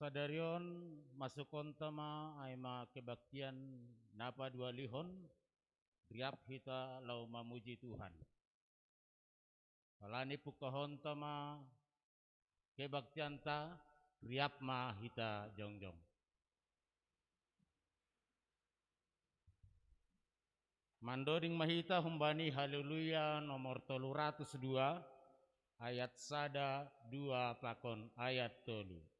Sadarion masukon tama ay mga kebaktian napa dua lihon riap hita lau mamuji Tuhan. Walani pukahon tama kebaktian ta riap ma hita jongjong. Mandoring mahita humbani haleluya nomor 302 ayat sada 2 pakon ayat 3.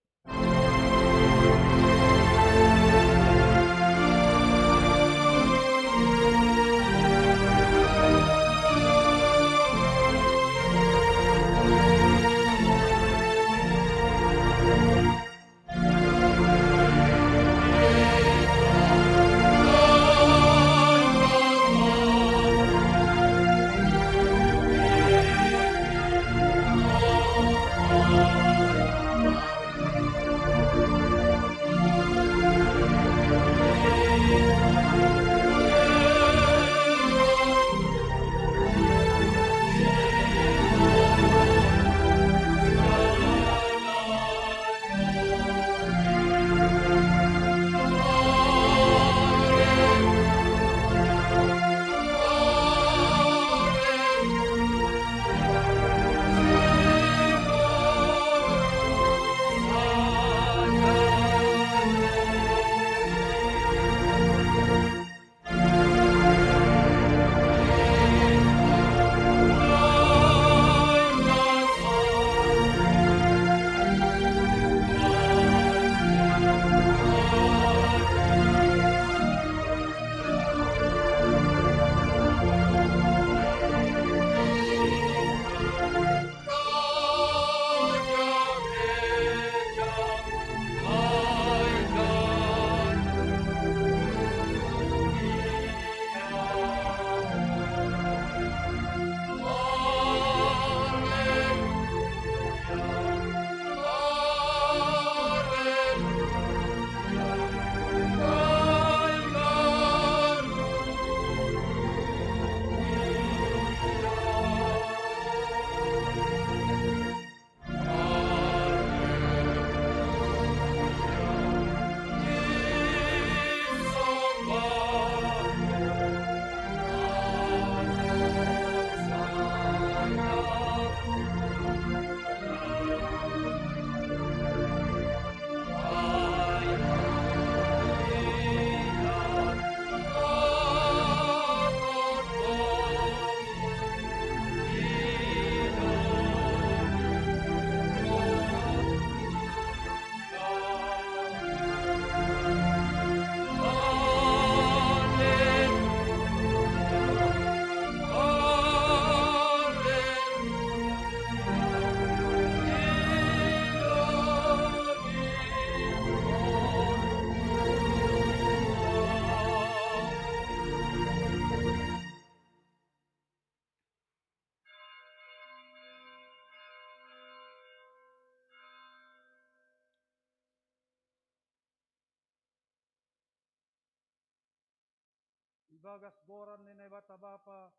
Ibagas boran ni bata bapa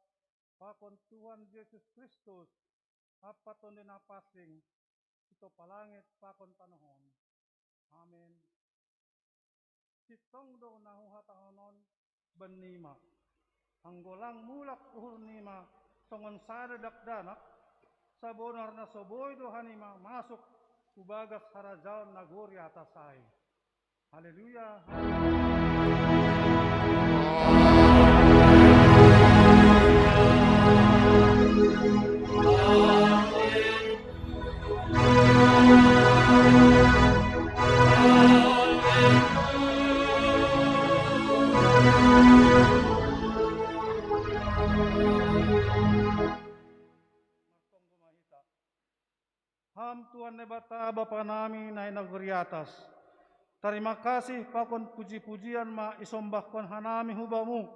pakon Tuhan Yesus Kristus apaton din napasing ito palangit pakon panahon. Amen. Sitong do nahuhatahonon benima. Anggolang mulak uhurnima songon sada dakdanak sabonar na soboy do hanima masuk ubagas harajaon naguri atasai. Haleluya. Ham Tuhan nebata Bapa nami na naguri atas. Terima kasih pakon puji-pujian ma isombahkon hanami hubamu.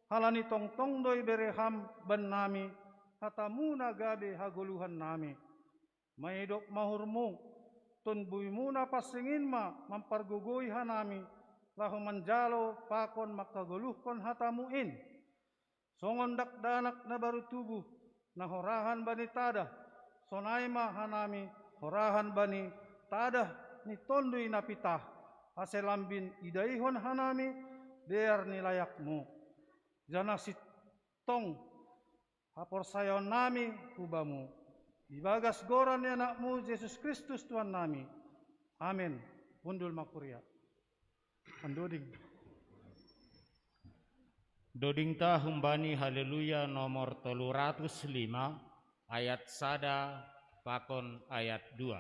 Halani tongtong doi bereham ben nami hatamu nagabe haguluhan nami. Maidok mahurmu tun buimu na pasingin ma mampargugui hanami lahu manjalo pakon makaguluhkon hatamuin. Songon dakdanak na baru tubuh na horahan bani tadah. Sonai ma hanami horahan bani tadah ni tondui napitah, aselambin idaihon hanami, dear nilayakmu. Jana sitong haporsayon nami hubamu. Ibagas goran ni anakmu Yesus Kristus Tuhan nami. Amin. Undul makuria. Andoding. Doding ta humbani haleluya nomor 305 ayat 1 pakon ayat 2.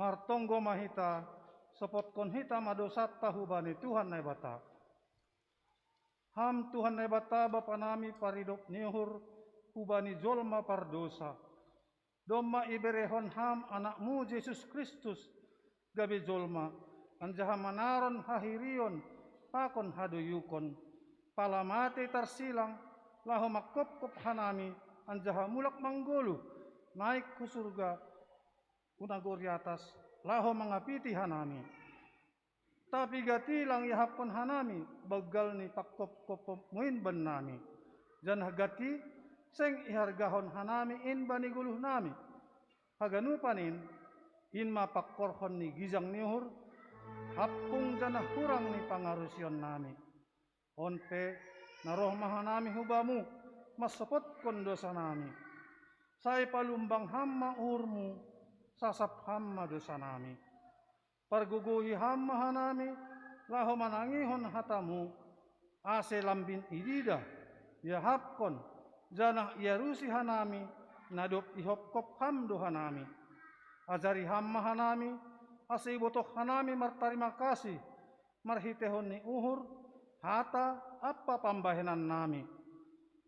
Martonggo mahita, sopot kon hita madosat tahubani Tuhan nai bata. Ham Tuhan nai bata bapa nami paridop nihur hubani jolma pardosa. Domma iberehon ham anakmu Yesus Kristus gabe jolma. Anjaha manaron hahirion pakon haduyukon. Palamate tarsilang laho makop-kop hanami anjaha mulak manggolu naik ku surga unagori atas laho mangapiti hanami. Tapi gati lang yahapon hanami bagal ni pakop-kop muin ban nami. Janah gati seng ihargahon hanami in bani guluh nami. Haganu panin in mapakkorhon ni gizang nihur hapung janah kurang ni pangarusion nami. Onpe naroh mahanami hubamu masopot kon dosa nami. Say palumbang hamma urmu sasap hamma dosa nami. Parguguhi hamma hanami laho manangihon hatamu ase lambin idida yahapkon janah iarusi hanami nadop ihopkop hamdo hanami. Ajari hamma hanami ase ibotok hanami martarima kasih marhitehon ni uhur hata apa pambahenan nami.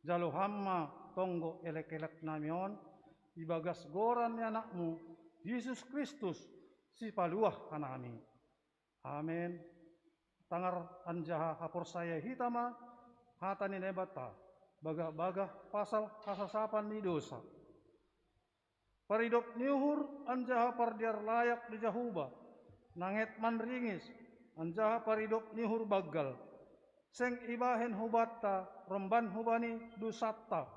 Jalo hamma tonggo elek-elek namion ibagas goran ni anakmu Yesus Kristus si paluah hanami. Amin. Tangar anjaha hapor saya hitama hata ni nebata bagah-bagah pasal kasasapan ni dosa. Paridop niuhur anjaha pardiar layak di jahuba nanget manringis anjaha paridop niuhur bagal. Seng ibahen hubatta romban hubani dusatta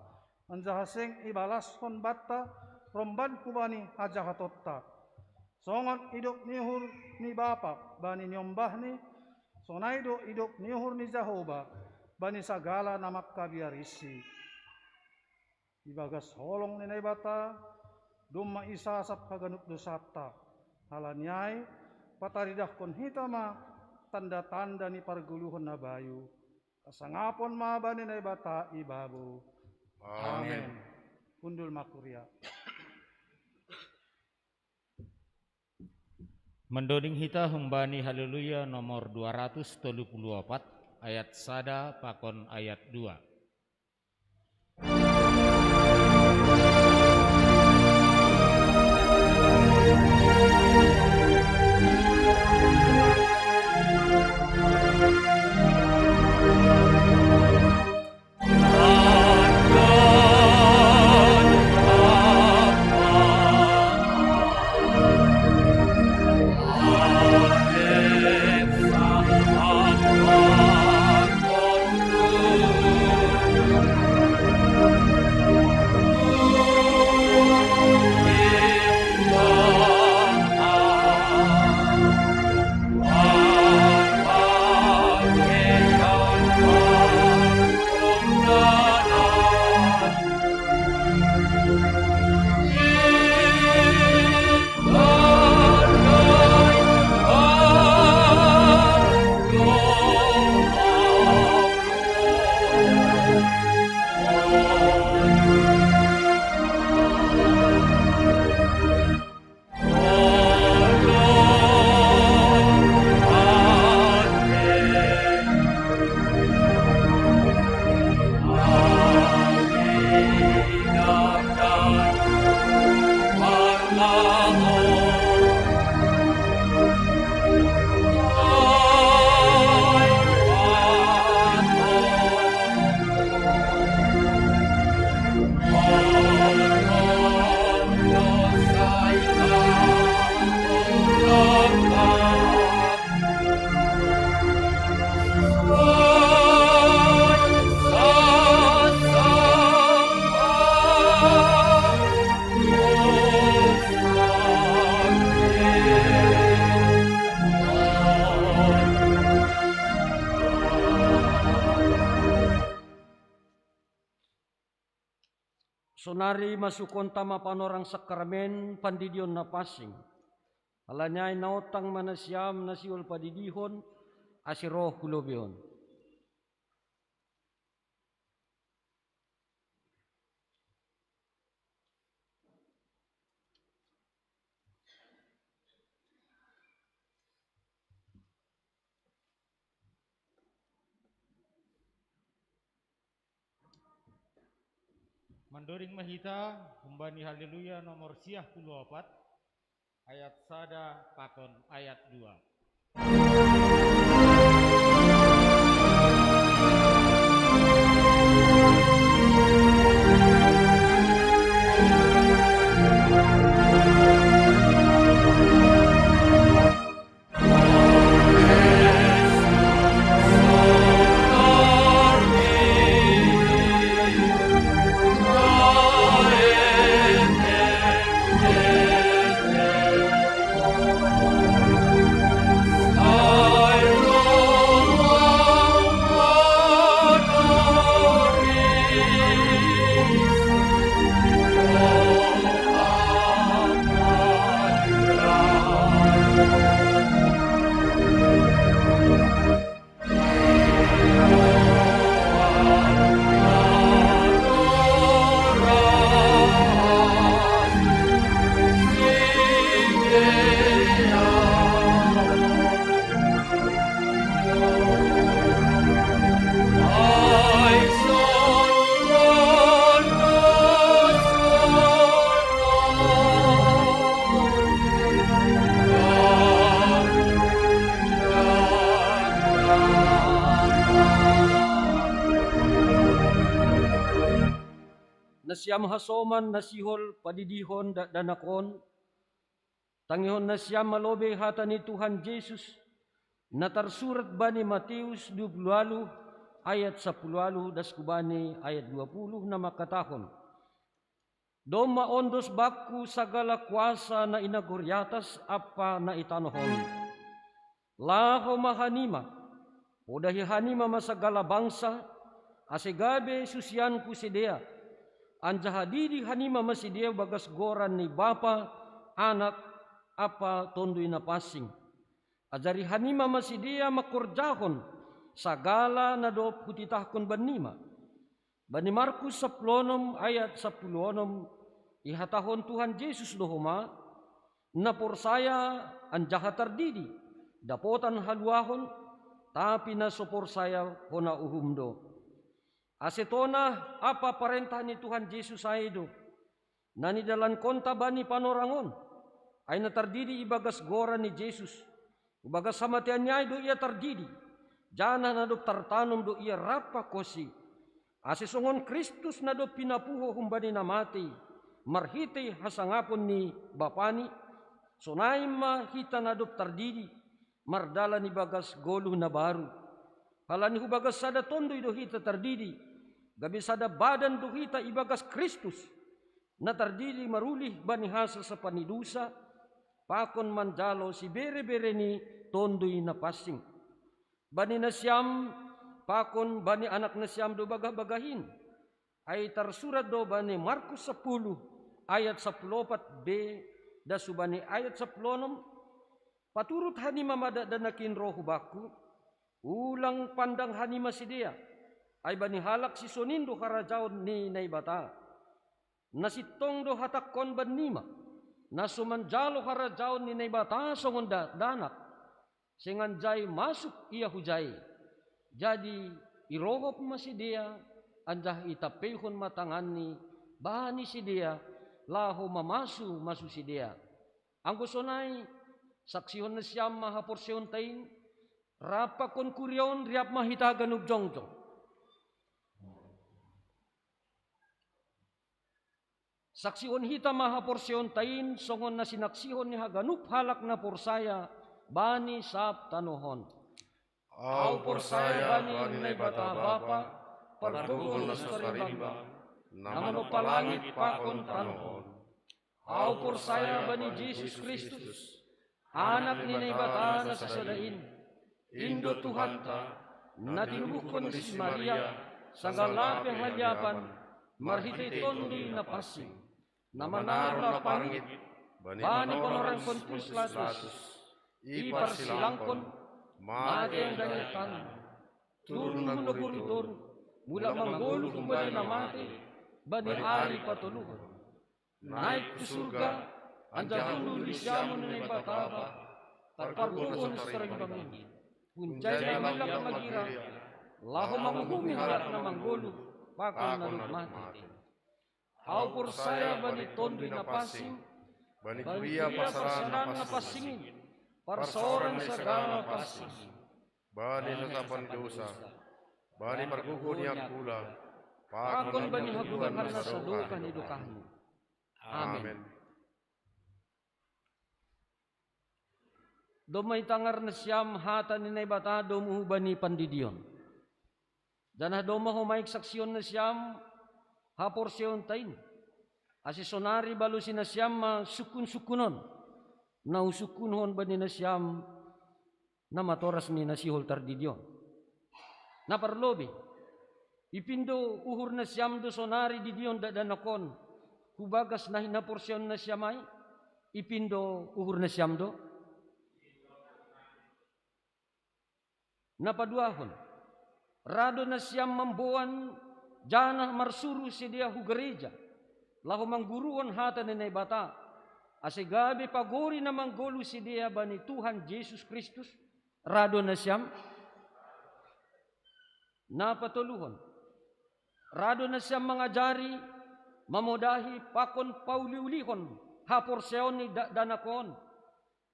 anjaha seng ibalas hon batta romban hubani hajahatotta. Songon idok nihur ni bapa bani nyombah ni sonaido idok nihur ni Jahoba bani sagala namak kabiarisi. Ibagas holong ni naibata dumma isasap haganuk dosata halanyai pataridahkon hita ma tanda-tanda ni parguluhon na bayu. Kasangapon mabani na ibata ibabu. Amen. Undul makuria. Mendoding hita humbani haleluya nomor 234 ayat sada pakon ayat 2. Sonari masukon tama panorang sakramen pandidion na pasing. Alanyay naotang manasyam nasiol padidihon asiroh kulobion. Mandoring mahita humbani haleluya nomor 34 ayat sada pakon ayat 2. Nasyam hasoman nasihol padidihon danakon. Tangihon nasyam malobe hata ni Tuhan Yesus. Natarsurat bani Matius 20 ayat 10 das kubani ayat 20 na makatahon. Doma ondos baku sagala kuasa na inaguryatas apa na itanohon. Laho mahanima, udahi hanima masagala bangsa, asegabe susianku sedea. Anjahadidi hanima masidia bagas goran ni Bapa, Anak, apa tondoy na pasing. Ajari hanima masidia makurjahon sagala na do putitahkon banima. Bani Markus 10 ayat 10 ihatahon Tuhan Yesus dohoma na porsaya anjaha tardidi dapotan haluahon tapi na soporsaya hona uhumdo. Asetona apa perintah ni Tuhan Yesus aido nani dalan konta bani panorangon ay na tardidi ibagas gora ni Yesus ubagas samatian niya do ia tardidi jana na do tartanom do ia rapa kosi. Asisongon Kristus na do pinapuho humbani na mati, marhiti hasangapon ni Bapani, sonay mahita na do tardidi, mardala ni bagas golo na baru. Halani hubagas sada tondoy do hita tardidi, gabi sada badan do hita ibagas Kristus, na tardidi marulih banihasa sa panidusa, pakon manjalo si bere-bere ni tondoy na pasing. Bani na siyam, pakon bani anak na siyam do bagah-bagahin ay tarsurat do bani Markus 10 ayat 14b da subani ayat 10 paturut hani mamada danakin roh baku ulang pandang hani masidia ay bani halak si sonindo karajaon ni naibata nasitong do hatakon banima nasumanjalo karajaon ni naibata songon danak senganjay masuk ia hujay. Jadi irohop masidia anjah itapehon matangani bani sidia laho masu sidia. Anggo sonay saksihon na siyam mahaporsyon tain rapa kon kuryon riap mahitagan ug jongjong. Saksihon hita mahaporsyon tain songon na sinaksihon ni haganup halak na porsaya bani sab tanohon. Au porsaya bani nai bata bapa pargugol na sa sarimba namano palangit pakon tanohon. Au porsaya bani Jesus Kristus anak ni nai bata na sasadain indo Tuhan ta na tinubukon si Maria sagalape halyapan marhitay tondi na pasing na manarla pangit bani panorang kontus latus iparsilangkon mati ang dalitan, turun na guritor, mula manggolo kumbali na mati, bani ari patuluhan. Naik ke surga, anja hulu lisyamon na ibataba, tarparbuhon sa tarimbangin. Punjay na malak magira, laho manghumi halak na manggolo, pakon na lugmati. Au porsaya bani tondi na pasing, bani kuya pasaran na pasingin, parsoran sagala pasing. Bani sasapan dosa, bani pargugon yang pula, pakon bani hagugan harna sa dukan idukahmu. Amen. Domay tangar na siyam hata ni naibata domuhu bani pandidion. Danah doma humaik saksyon na siyam haporsyon tain. Asisonari balusin na siyam sukun-sukunon. Nausukunhon bani na siyam na matoras ni nasihol tardidion. Naparlobi, ipindo uhur na siyam do sonari didion dadanakon, hubagas na hinaporsyon na siyamay, ipindo uhur na siyam do. Napaduahon, rado na siyam mambuan, jana marsuru si dia hu gereja, lahu mangguruan hata ni bata, asigabi pagori na manggolo si dia bani Tuhan Yesus Kristus, rado na siyam, napatuluhon, rado na siyam mangajari, mamodahi pakon pauliulihon, haporsyon ni danakon,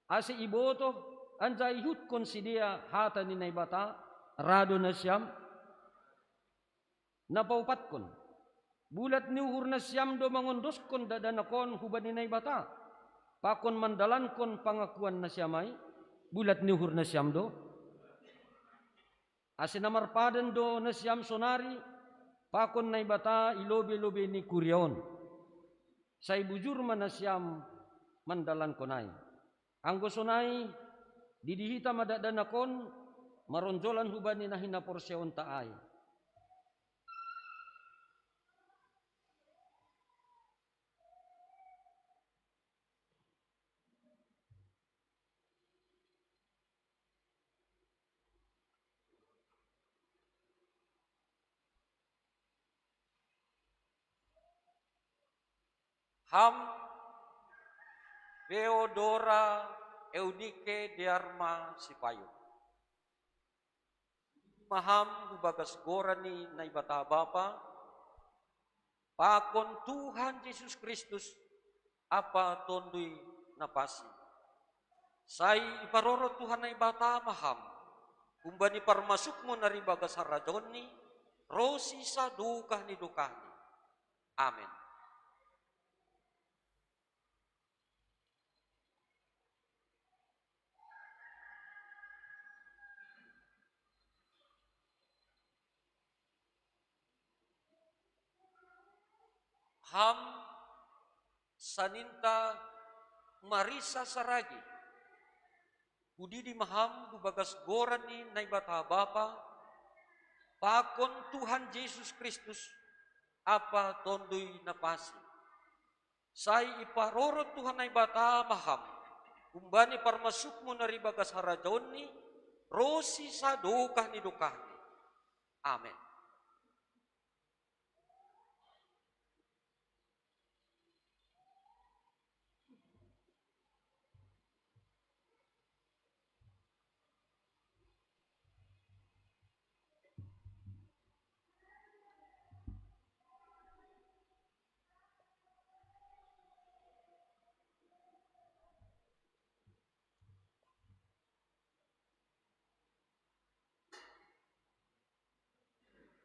asi iboto, anjay hutkon si dia hata ni naibata, rado na siyam, napaupatkon, bulat ni uhur na siyam do mangondoskon dadanakon huban ni naibata, pakon mandalankon pangakuan na siyamay, bulat ni uhur na siyam do, asinamarpadan do na siyam sonari, pakon naibata ilobe-lobe ni kuryaon, say bujur man na siyam mandalankonay. Anggo sonay, didihita madadanakon, maronjolan huban ni nahinaporsyon taay. Ham Theodora Eudike Diarma Sipayo. Maham hubagas gorani na ibata Bapa, pakon Tuhan Yesus Kristus, apa tondui napasi. Say iparoro Tuhan na ibata maham, kumbani parmasukmo na ribagas harajoni, rosi sa dukah ni dukahni. Amen. Ham saninta Marisa Saragi, Udidi maham gubagas gorani na ibata Bapa, pakon Tuhan Yesus Kristus, apa tondui napasi. Say iparoro Tuhan na ibata maham, kumbani parmasukmo na ribagas harajoni, rosi sa dukah ni dukahni. Amen.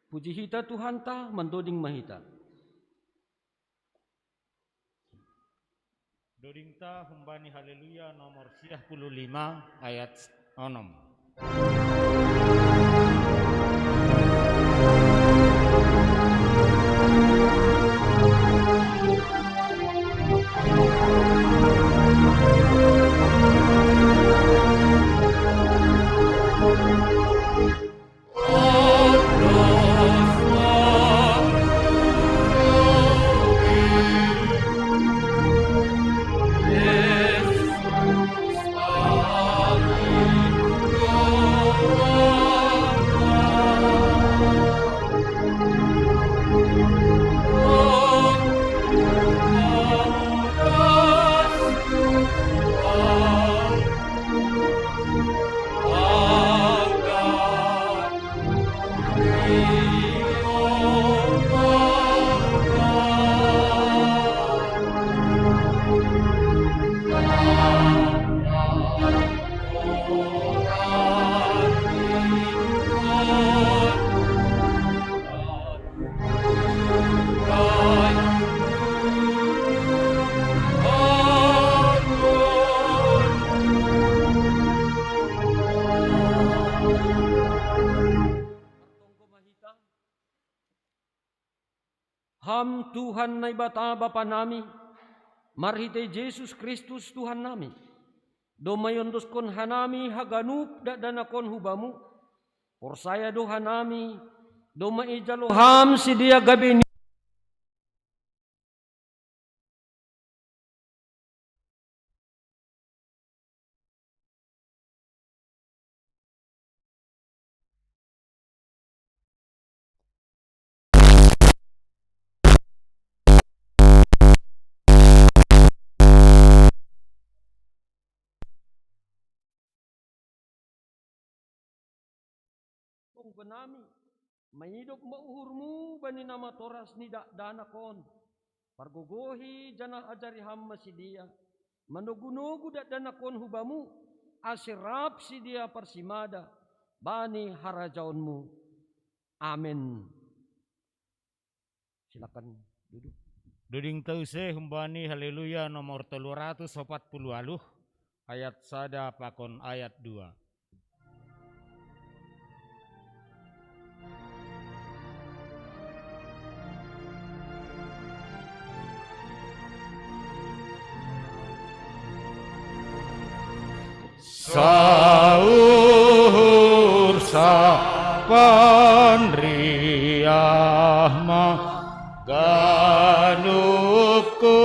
Puji hita Tuhan ta mendoding mahita. Doding ta humbani haleluya nomor 55 ayat 6. Ham Tuhan na ibata Bapa nami, marhite Yesus Kristus Tuhan nami, domayondoskon hanami haganup dadanakon hubamu, porsaya do hanami, domaijalo ham sidia gabi benami, mayidop mauhurmu bani nama toras ni danakon, pargogohi jana ajari ham masidia, manogunogu danakon hubamu, asirap sidia parsimada, bani harajaunmu. Amin. Silakan duduk. Duding tause humbani haleluya nomor 340 ayat sada pakon ayat 2. Sahur sapan riahma ganuku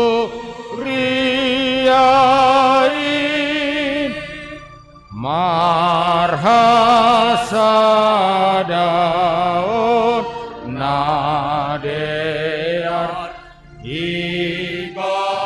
riain marhasadaun nadear ibadah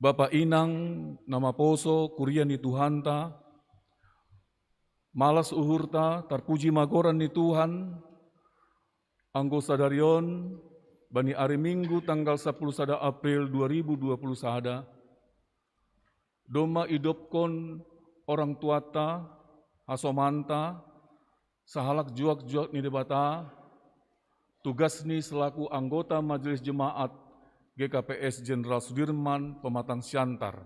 Bapa inang nama poso kurian ni Tuhanta, malas uhurta terpuji magoran ni Tuhan, anggo sadarion bani hari Minggu tanggal 10 sada April 2020 sada, doma idopkon orang tuata, hasomanta, sahalak juak-juak ni debata, tugas ni selaku anggota Majelis Jemaat GKPS Jenderal Sudirman Pematang Siantar.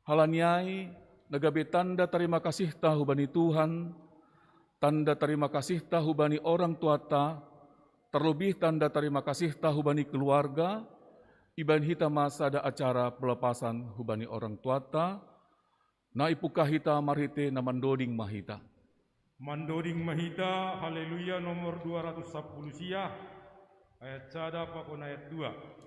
Halaniai nagabe tanda terima kasih tahu bani Tuhan, tanda terima kasih tahu bani orang tuata, terlebih tanda terima kasih tahu bani keluarga, iban hita masa ada acara pelepasan hubani orang tuata, na ipukah hita marhite na mandoding mahita. Mandoding mahita, haleluya nomor 210 siah, ayat sada pakon ayat 2.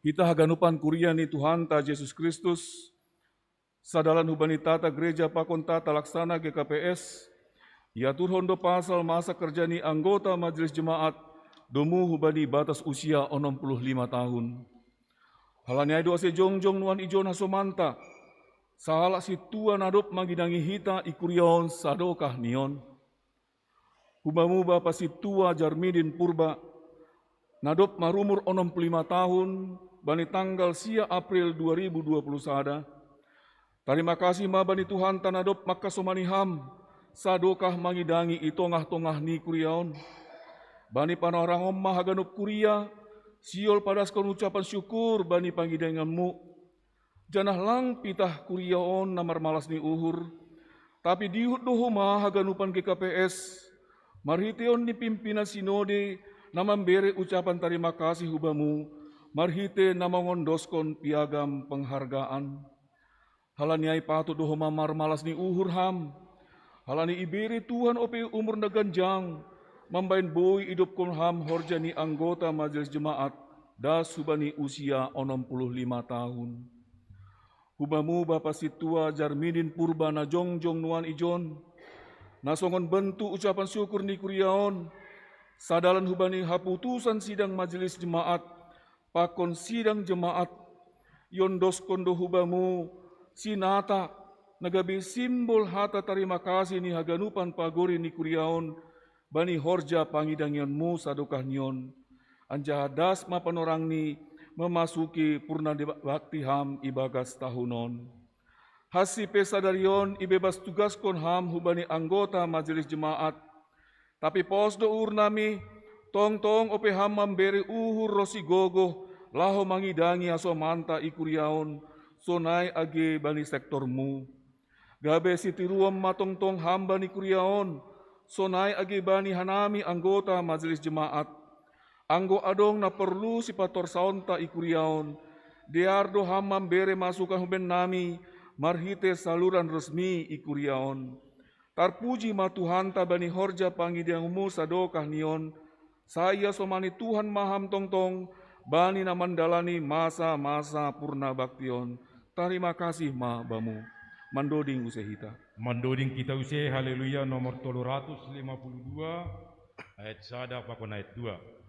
Kita haganupan kurian ni Tuhan ta Yesus Kristus, sadalan hubani tata gereja pakon tata laksana GKPS, yatur hondo pasal masa kerja ni anggota majelis jemaat, domu hubani batas usia 65 tahun. Halanya doa sejongjong nuan ijon hasomanta, sahala si tua nadop mangidangi hita ikurion sadokah nion. Hubamu bapa si tua Jarmidin Purba, nadop marumur 65 tahun, bani tanggal sia April 2020 sada. Terima kasih ma bani Tuhan tanadop maka somaniham, sadokah mangidangi itongah-tongah ni kuriaon. Bani panorangom mahaganop kuria, siol padaskon ucapan syukur bani panggidanganmu. Janah lang pitah kuriaon namar malas ni uhur, tapi diut doho mahaganupan GKPS, marhiteon ni pimpinan sinode, namambere ucapan terima kasih hubamu, marhite namangondoskon piagam penghargaan. Halaniai patut doho mamar malas ni uhur ham, halani iberi Tuhan ope umur naganjang, mambain boy hidup kon ham horjani anggota majelis jemaat, das hubani usia 65 tahun. Hubamu bapa si tua Jarmidin Purba na jongjong nuan ijon, nasongon bentuk ucapan syukur ni kuriaon, sadalan hubani haputusan sidang majelis jemaat, pakon sidang jemaat, yondos kondo hubamu, sinata, nagabi simbol hata terima kasih ni haganupan pagori ni kuriaon, bani horja pangidangionmu sadokah nion, anja hadas ma panorangni memasuki purna bakti ham ibagas tahunon. Hasi pesadarion ibebas tugaskon ham hubani anggota majelis jemaat, tapi posdo urnami tong ope ham memberi uhur rosi gogo laho mangidangi aso manta ikuriaon sonai age bani sektormu. Gabe sitiruam matong ham bani kuriaon sonai age bani hanami anggota majelis jemaat. Anggo adong na perlu si pator saonta ikuriaon, diardo ham memberi masukan huben nami marhite saluran resmi ikuriaon. Tarpuji ma Tuhan ta bani horja pangidiangmu sadokah nion, saya somani Tuhan maham tong bani na mandalani masa-masa purna baktion. Terima kasih ma bamu. Mandoding usehita. Mandoding kita usai haleluya nomor 352 ayat 1 pakon ayat 2.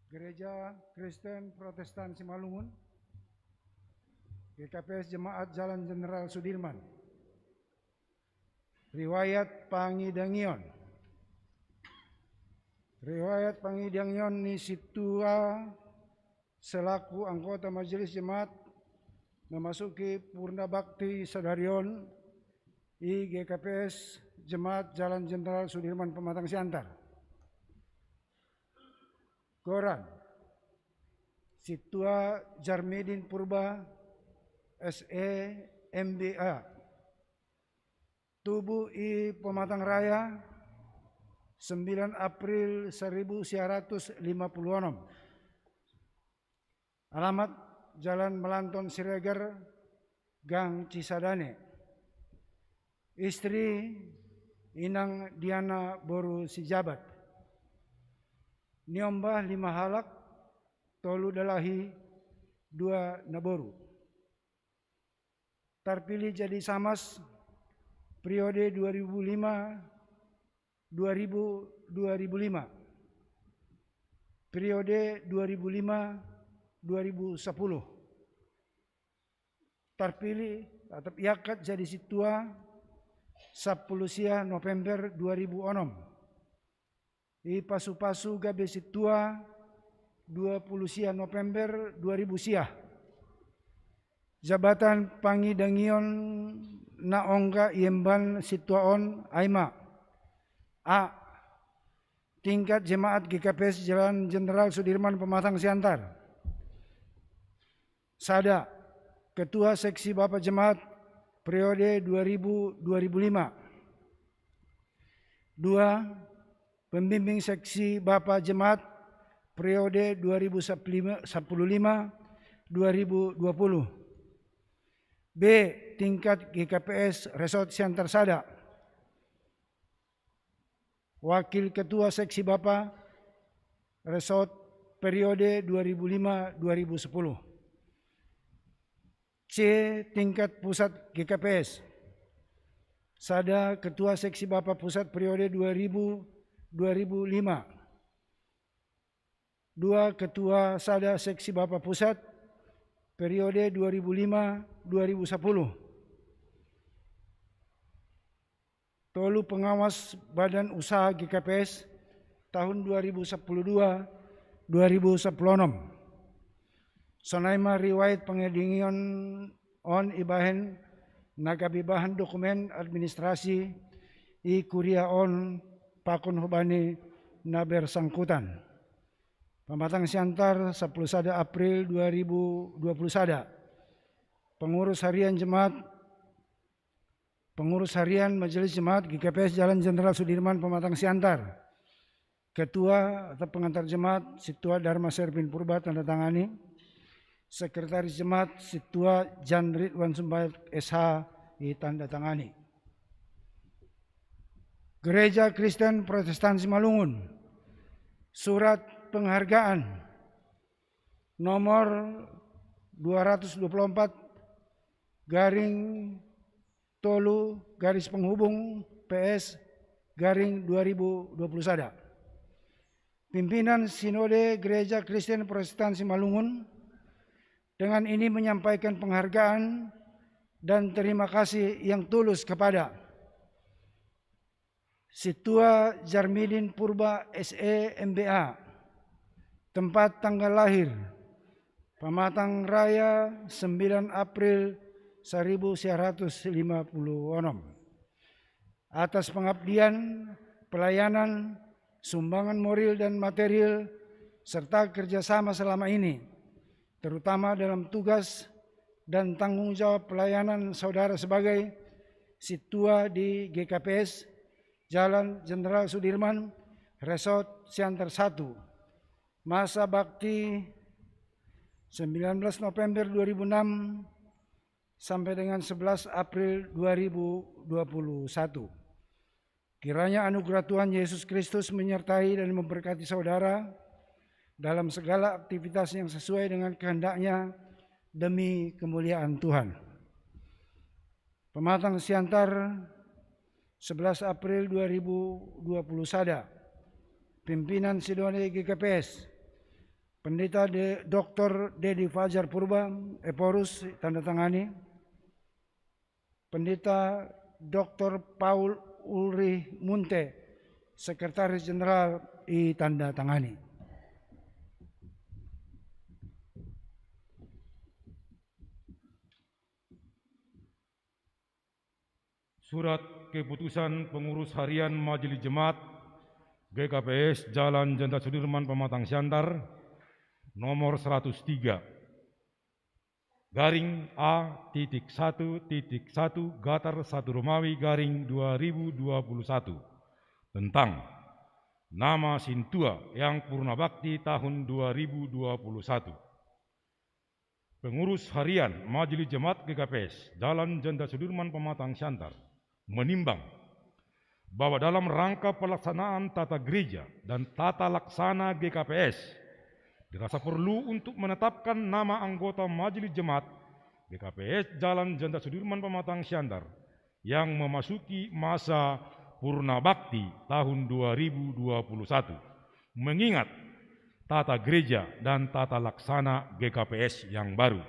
Gereja Kristen Protestan Simalungun, GKPS Jemaat Jalan Jenderal Sudirman, riwayat pangidangion. Riwayat pangidangion ni situa selaku anggota majelis jemaat memasuki purna bakti sadarion i GKPS Jemaat Jalan Jenderal Sudirman Pematang Siantar. Koran Situa Jarmedin Purba SE MBA Tubuh I Pematang Raya 9 April 1956. Alamat Jalan Melanton Siregar Gang Cisadane. Istri Inang Diana Boru Sijabat. Niombah 5 halak, tolu dalahi, 2 Naboru. Terpilih jadi Samas periode 2005, periode 2005-2010. Terpilih atau iakat jadi Situa 10 November 2006. I pasu-pasu gabe Situa 20 November 2000. Jabatan Pangidangion na ongga iemban Situaon Aima. A. Tingkat Jemaat GKPS Jalan Jenderal Sudirman Pematang Siantar. Sada. Ketua Seksi Bapak Jemaat periode 2000-2005. 2. Pembimbing Seksi Bapak Jemaat periode 2015-2020. B. Tingkat GKPS Resort Siantar Sada. Wakil Ketua Seksi Bapak Resort periode 2005-2010. C. Tingkat Pusat GKPS. Sada Ketua Seksi Bapak Pusat periode 2000-2005. 2. Ketua Sada Seksi Bapak Pusat periode 2005-2010. Tolu Pengawas Badan Usaha GKPS tahun 2010-2016. Sonaima riwayat pengedingion on ibahen nagabibahan dokumen administrasi i kuria on pakon hubani na bersangkutan. Pematang Siantar 10 April 2021. Pengurus Harian Majelis Jemaat GKPS Jalan Jenderal Sudirman Pematang Siantar. Ketua atau pengantar jemaat Situa Dharma Servin Purba tanda tangani. Sekretaris Jemaat Situa Jan Ridwan Sumbayat SH tanda tangani. Gereja Kristen Protestan Simalungun. Surat penghargaan nomor 224/Tolu-penghubung PS/2021. Pimpinan Sinode Gereja Kristen Protestan Simalungun dengan ini menyampaikan penghargaan dan terima kasih yang tulus kepada Situa Jarmidin Purba SE MBA, tempat tanggal lahir Pematang Raya 9 April 1956. Atas pengabdian, pelayanan, sumbangan moral dan material, serta kerjasama selama ini, terutama dalam tugas dan tanggung jawab pelayanan saudara sebagai Situa di GKPS Jalan Jenderal Sudirman Resort Siantar 1. Masa bakti 19 November 2006 sampai dengan 11 April 2021. Kiranya anugerah Tuhan Yesus Kristus menyertai dan memberkati saudara dalam segala aktivitas yang sesuai dengan kehendak-Nya demi kemuliaan Tuhan. Pematang Siantar 11 April 2021. Pimpinan Sinode GKPS Pendeta Dr. Dedi Fajar Purba Eporus tanda tangani. Pendeta Dr. Paul Ulrich Munte Sekretaris Jenderal tanda tangani. Surat keputusan pengurus harian Majelis Jemaat GKPS Jalan Jenderal Sudirman Pematang Siantar nomor 103 garing A.1.1 Gatar 1 Romawi garing 2021 tentang nama Sintua yang purna bakti tahun 2021. Pengurus harian Majelis Jemaat GKPS Jalan Jenderal Sudirman Pematang Siantar menimbang bahwa dalam rangka pelaksanaan tata gereja dan tata laksana GKPS dirasa perlu untuk menetapkan nama anggota Majelis Jemaat GKPS Jalan Jenderal Sudirman Pematang Siantar yang memasuki masa Purna Bakti tahun 2021, mengingat tata gereja dan tata laksana GKPS yang baru.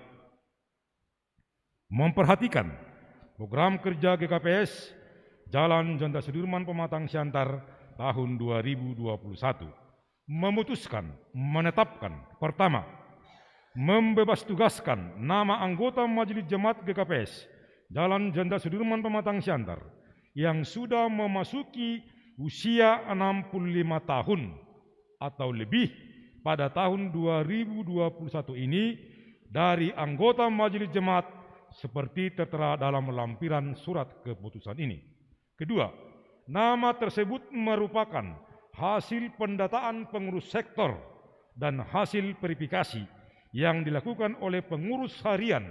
Memperhatikan program kerja GKPS Jalan Jenderal Sudirman Pematang Siantar tahun 2021, memutuskan menetapkan pertama, membebas tugaskan nama anggota Majelis Jemaat GKPS Jalan Jenderal Sudirman Pematang Siantar yang sudah memasuki usia 65 tahun atau lebih pada tahun 2021 ini dari anggota Majelis Jemaat seperti tertera dalam lampiran surat keputusan ini. Kedua, nama tersebut merupakan hasil pendataan pengurus sektor dan hasil verifikasi yang dilakukan oleh pengurus harian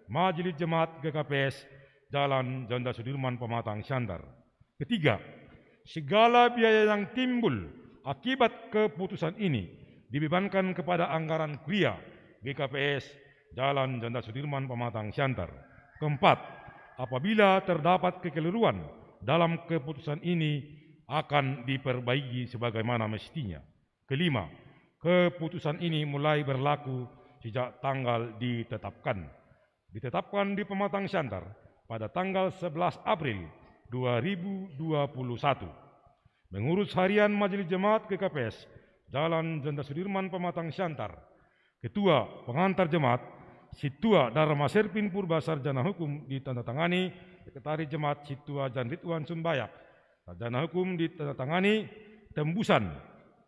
Majelis Jemaat GKPS Jalan Jenderal Sudirman Pematang Siantar. Ketiga, segala biaya yang timbul akibat keputusan ini dibebankan kepada anggaran kuliah GKPS Jalan Jenderal Sudirman Pematang Siantar. Keempat, apabila terdapat kekeliruan dalam keputusan ini akan diperbaiki sebagaimana mestinya. Kelima, keputusan ini mulai berlaku sejak tanggal ditetapkan di Pematang Siantar pada tanggal 11 April 2021. Mengurus harian Majelis Jemaat GKPS Jalan Jenderal Sudirman Pematang Siantar, Ketua Pengantar Jemaat Situa Dharma Serpin Purba Sarjana Hukum ditandatangani Sekretaris Jemaat Situa Jan Ridwan Sumbayak. Sarjana Hukum ditandatangani tembusan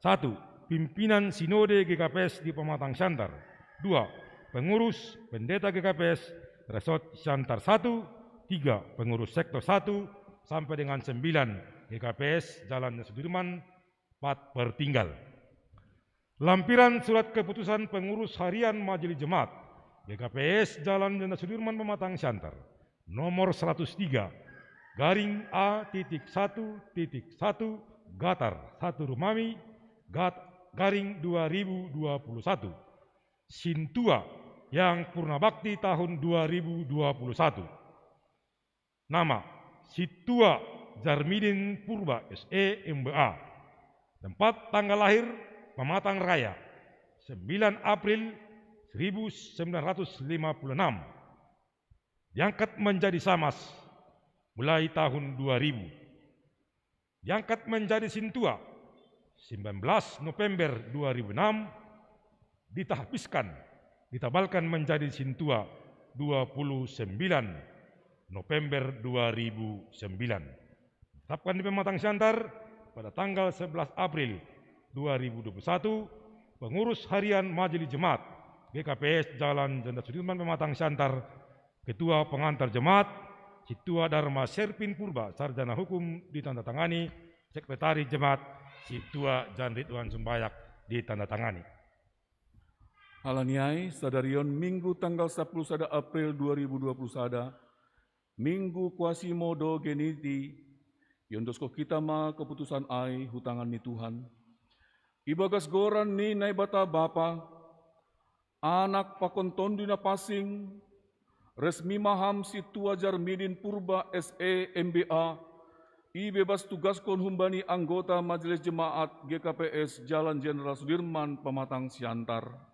1. Pimpinan Sinode GKPS di Pematang Siantar. 2. Pengurus Pendeta GKPS Resort Siantar 1. 3. Pengurus Sektor 1 sampai dengan 9 GKPS Jalan Sudirman 4 pertinggal. Lampiran surat keputusan pengurus harian Majelis Jemaat GKPS Jalan Jenderal Sudirman Pematang Siantar nomor 103 garing A.1.1 Gatar 1 Rumami garing 2021 Sintua yang purna bakti tahun 2021. Nama Situa Jarmidin Purba SE MBA. Tempat tanggal lahir Pematang Raya 9 April 1956. Diangkat menjadi Samas mulai tahun 2000. Diangkat menjadi Sintua 19 November 2006. Ditabalkan menjadi Sintua 29 November 2009. Ditetapkan di Pematang Siantar pada tanggal 11 April 2021. Pengurus harian Majelis Jemaat GKPS Jalan Jenderal Sudirman Pematang Siantar, Ketua Pengantar Jemaat Situa Dharma Serpin Purba Sarjana Hukum ditandatangani Sekretaris Jemaat Situa Jan Ridwan Sumbayak ditandatangani. Halaniai sadarion Minggu tanggal 10 April 2020 Minggu Quasimodo Geniti Yondosko kita ma keputusan ai hutangan ni Tuhan. Ibagas goran ni naibata Bapa anak pakonton dina pasing resmi maham Situa Jarmidin Purba SE MBA ibebas tugas kon humbani anggota Majelis Jemaat GKPS Jalan Jenderal Sudirman Pematang Siantar.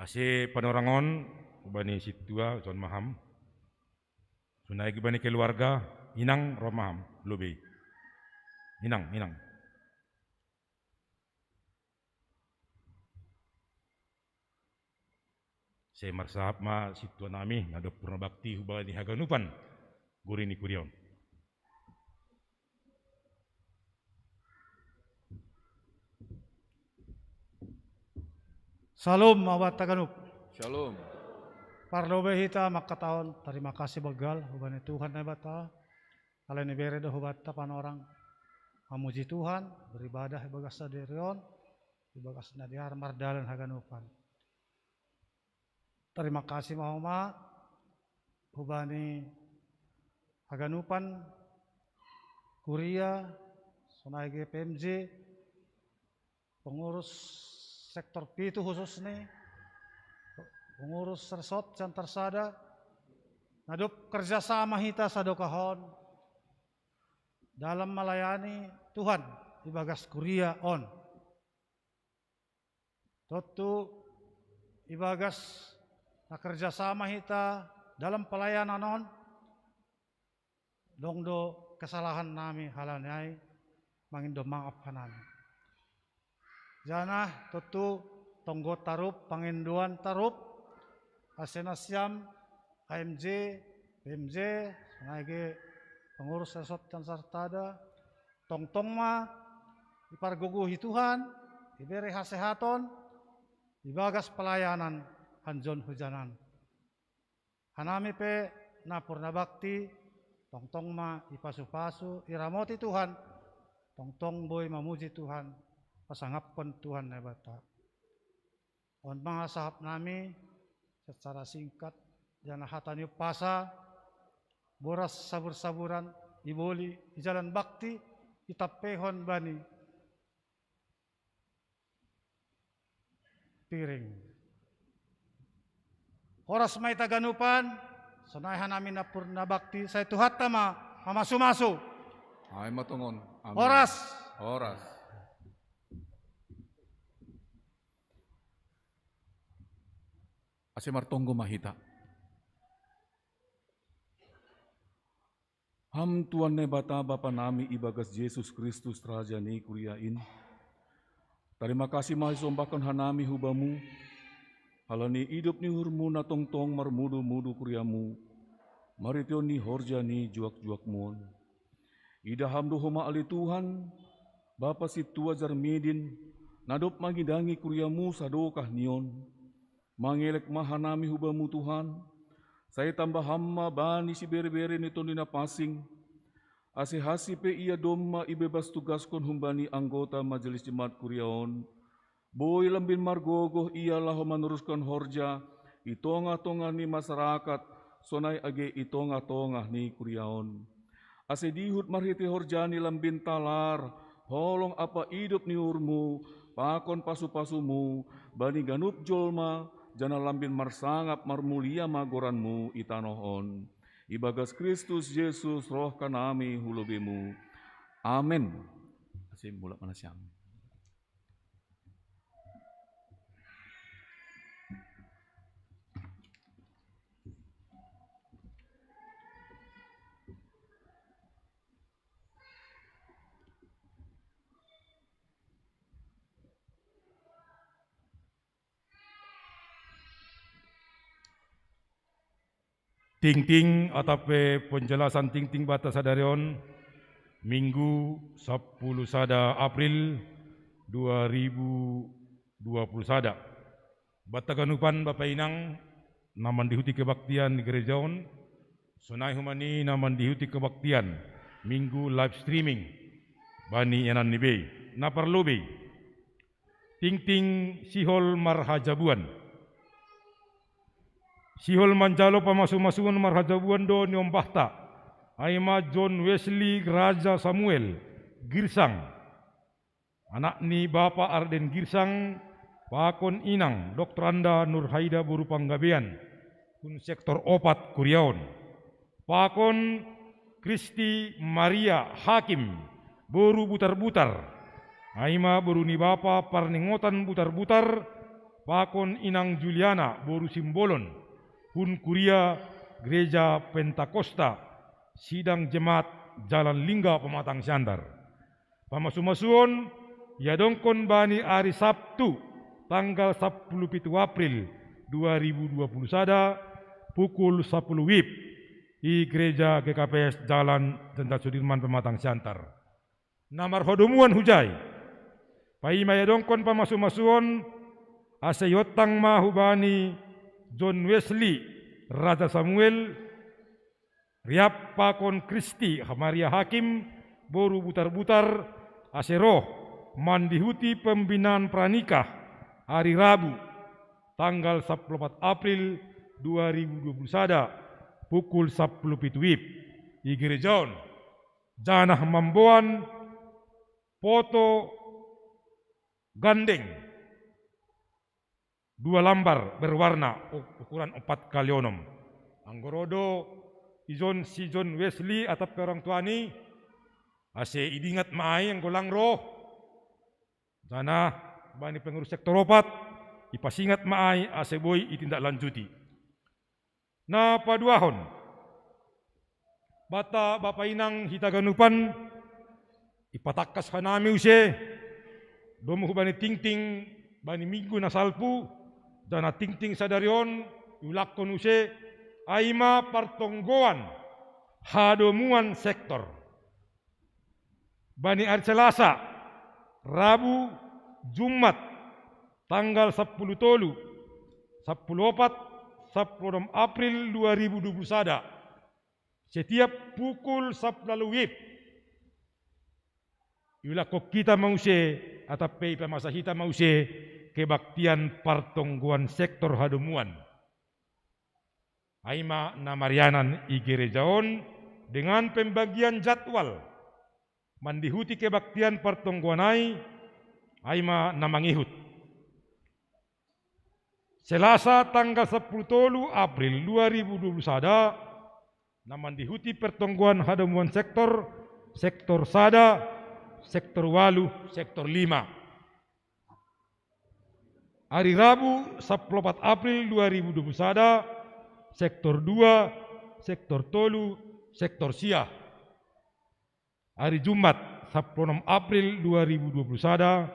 Ase panorangon bani situa John Maham. Sunai bani keluarga inang Roh Maham lebih. Inang. Saya marsahap ma situa nami ngada purna bakti hubani haganupan gurini kurion. Salam mawat taganup. Shalom. Parlobe hita makataon. Terima kasih begal hubani Tuhan na bata. Kalian ibere dah hubata panorang memuji Tuhan, beribadah ibagas na dirion, ibagas na diar mardalan haganupan. Terima kasih mahoma hubani haganupan kuria sunai GPMJ pengurus sektor P itu khusus nih pengurus resort cantar sada nadup kerjasama hita sadokahon dalam melayani Tuhan ibagas kuria on totu ibagas na kerjasama hita dalam pelayanan on dongdo kesalahan nami halanai mangindo maaf hanami jana tutu tonggo tarup panginduan tarup asenasyam AMJ PMJ sanage pengurus resort dan sartada tongtong ma iparguguhi Tuhan ibere hasehaton ibagas pelayanan hanjon hujanan hanami pe napurna bakti tongtong ma ipasu-pasu iramoti Tuhan tongtong boy mamuji Tuhan pasangapkan Tuhan na bata on mga sahap nami secara singkat jana hatani pasa boras sabur-saburan iboli ijalan bakti itapehon bani piring oras may taganupan sunayhan namin na purna bakti sa ituhat tama mamasumaso Ay matungon. Amen. oras Ase martonggo mahita. Ham Tuhan ne bata bapa nami ibagas Yesus Kristus Raja ni kuriain. Terima kasih mahisombakan hanami hubamu. Halani hidup ni hurmu na tongtong marmudu-mudu kuriamu. Marityo ni horja ni juak-juak mon. Ida hamdu homa ali Tuhan. Bapa si tua jarmedin. Nadop magidangi kuriamu sadokah nion. Mangelek mahanami hubamu Tuhan. Saya tambah hamma bani si bere-bere nito nina pasing. Ase hasipe ia domma ibebas tugaskon humbani anggota majelis jemaat kuriaon. Boy lambin margogoh ialah meneruskan horja. Itonga-tonga ni masyarakat. Sonai age itonga-tonga ni kuriaon. Ase dihut marhiti horjani lambin talar. Holong apa hidup ni urmu. Pakon pasu-pasumu. Bani ganup jolma. Jana lambin marsangap marmulia magoranmu itanohon. Ibagas Kristus Yesus roh kanami hulubimu. Amin. Asim mulak mana siang. Ting-ting atape penjelasan ting-ting batas sadarion Minggu 10 sada April 2020 sada. Bataganupan Bapak Inang naman dihuti kebaktian di gerejaon. Sunai humani naman dihuti kebaktian Minggu live streaming bani yanan nibe. Naparlobe ting-ting sihol marhajabuan. Sihol manjalo pamasu-masuan marhajabuan do ni ombahta. Aima John Wesley Raja Samuel Girsang. Anak ni Bapa Arden Girsang. Pakon Inang Dr. Anda Nurhaida Buru Panggabean. Kun sektor opat Kuriaon. Pakon Kristi Maria Hakim. Boru butar-butar. Aima Boru ni Bapa Parningotan butar-butar. pakon Inang Juliana boru Simbolon, hun kuria Gereja Pentakosta, sidang jemaat Jalan Lingga Pematang Siantar. Pamasu-masuon ya dongkon bani hari Sabtu tanggal 17 April 2021 pukul 10 WIB di Gereja GKPS Jalan Jenderal Sudirman Pematang Siantar. Namar hodumuan hujai. Pai maya dongkon pamasu-masuon aseyotang mahubani John Wesley Raja Samuel riap pakon Kristi Maria Hakim boru butar-butar aseroh mandihuti pembinaan pranikah hari Rabu tanggal 14 April 2021 pukul 10 WIB di Gerejaon janah mamboan foto gandeng 2 lambar berwarna ukuran 4x6 anggorodo Ijon si John Wesley atap orang tuani ase idingat maay ang golang roh sana bani pengurus sektor opat ipasingat maay ase boy itindak lanjuti na paduahon bata Bapak Inang hitaganupan ipatakas hanami use domo bani tingting bani minggu na salpu dana tingting sadarion ulakon use aima partonggoan hadomuan sektor bani hari Selasa Rabu Jumat tanggal 10 tolu 10 April 2021 setiap pukul 10 WIB ilakok kita mause atau pei pemasa kita mause kebaktian partonggoan sektor hadomuan Aima namarianan i gerejaon dengan pembagian jadwal mandihuti kebaktian partongguanai aima namangihut. Selasa tanggal 10 April 2021 namandihuti pertongguan hadomuan sektor sada, sektor walu, sektor 5. Hari Rabu 14 April 2021 sektor 2, sektor tolu, sektor sia. Hari Jumat 16 April 2021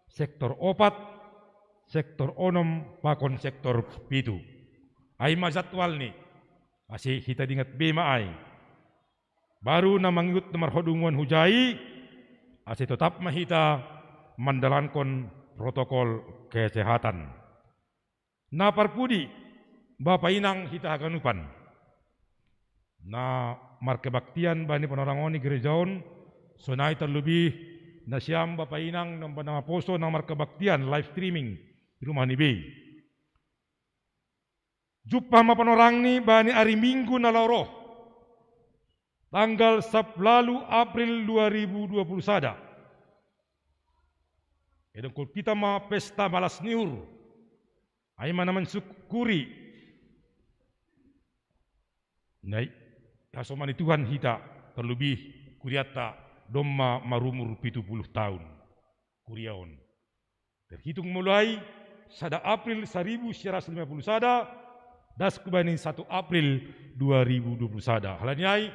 sektor 4, sektor 6, pakon sektor 7. Aima jadwal ni masih kita ingat bema ai. Baru na mangut nomor hodunguan hujai asih tetap mahita mandalankan protokol kesehatan. Na parpudi Bapak Inang hita haganupan na markebaktian bani panorangoni gerejaon sonai terlebih na siyam Bapak Inang ng panama poso ng markebaktian live streaming di rumah ni Bey. Jupah mapanorang ni bani hari Minggu na loroh tanggal 10 April 2021. Edengkol kita ma pesta malas niur ay manaman syukuri Nai, kasomani Tuhan hita terlebih kuriata domma marumur 70 tahun kuriaon. Terhitung mulai 1 April 1951 das kubani 1 April 2021. Halanyai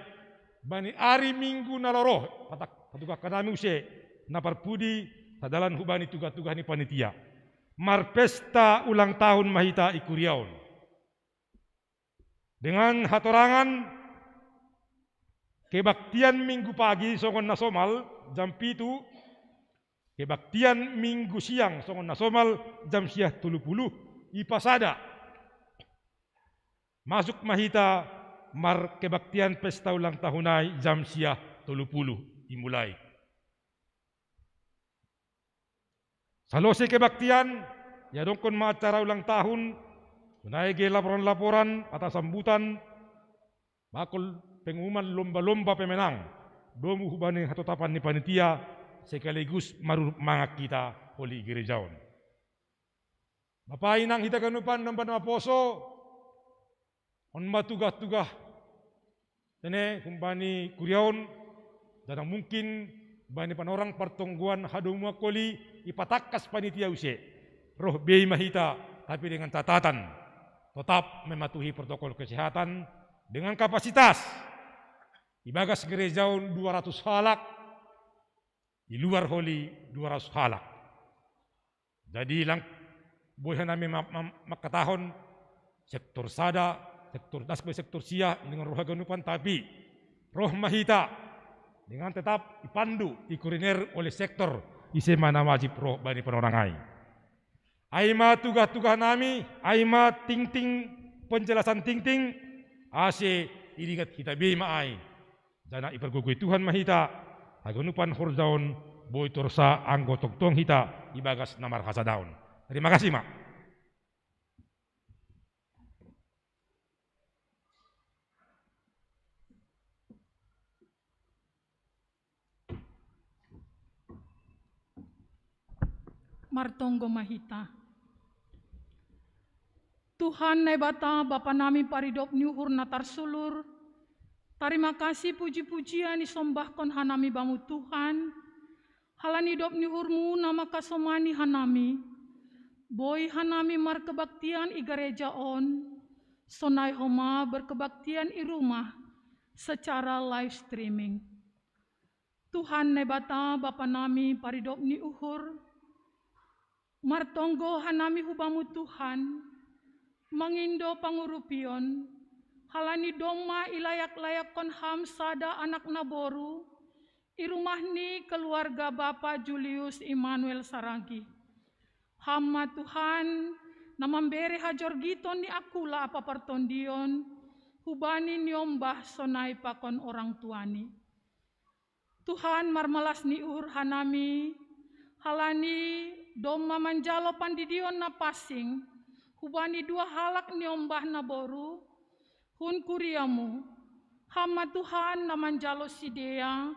bani hari Minggu naloroh patak patuga kanami use naparpudi tadalan hubani tuga-tuga ni panitia. Marpesta ulang tahun mahita ikuriaon. Dengan hatorangan kebaktian minggu pagi songon nasomal jam 7, kebaktian minggu siang songon nasomal jam 30 ipasada. Masuk mahita mar kebaktian pesta ulang tahunai jam 30 dimulai. Salose kebaktian ya dongkon ma acara ulang tahun Naik laporan-laporan atas sambutan bakul pengumuman lomba-lomba pemenang domu hubani hatotapan ni panitia sekaligus marur mangak kita poli gerejaon. Bapak Inang hita kanupan ng panama poso on matugah-tugah tene kumbani kuriaon dan mungkin bani panorang partongguan hadumua koli ipatakas panitia use roh bei mahita, tapi dengan catatan tetap mematuhi protokol kesehatan dengan kapasitas ibagas gerejaun 200 halak, di luar holi 200 halak. Jadi lang boleh nami makatahon sektor sada, sektor dasbe, sektor sia dengan roh haganupan, tapi roh mahita dengan tetap dipandu, dikoordinir oleh sektor isi mana wajib roh bani penorangai. Aima tugas-tugas nami, aima ting-ting penjelasan ting-ting, ase irigat kita bima ai. Jana ipergugui Tuhan mahita, haganupan hordaun boy torsa anggotok tong hita ibagas namar hasadaun. Terima kasih, Mak. Martonggo mahita. Tuhan nebata Bapa nami paridop nyuhur natar sulur. Terima kasih puji-pujian disombahkan hanami bamu Tuhan. Halani dop nyuhurmu nama kasomani hanami. Boy hanami mar kebaktian i gereja on. Sonai homa berkebaktian i rumah secara live streaming. Tuhan nebata Bapa nami paridop ni uhur. Martonggo hanami hubamu Tuhan. Mangindo pangurupion. Halani doma ilayak-layak kon ham sada anak naboru. I rumah ni keluarga Bapak Julius Immanuel Saragi. Hama Tuhan namambere hajor giton ni akula apa partondion. Hubani niombah sonai pakon orang tuani. Tuhan marmalas ni uhur hanami. Halani doma manjalo pandidion na pasing. Hubani 2 halak niombah naboru. Hun kuriamu, hama Tuhan namanjalo sidea,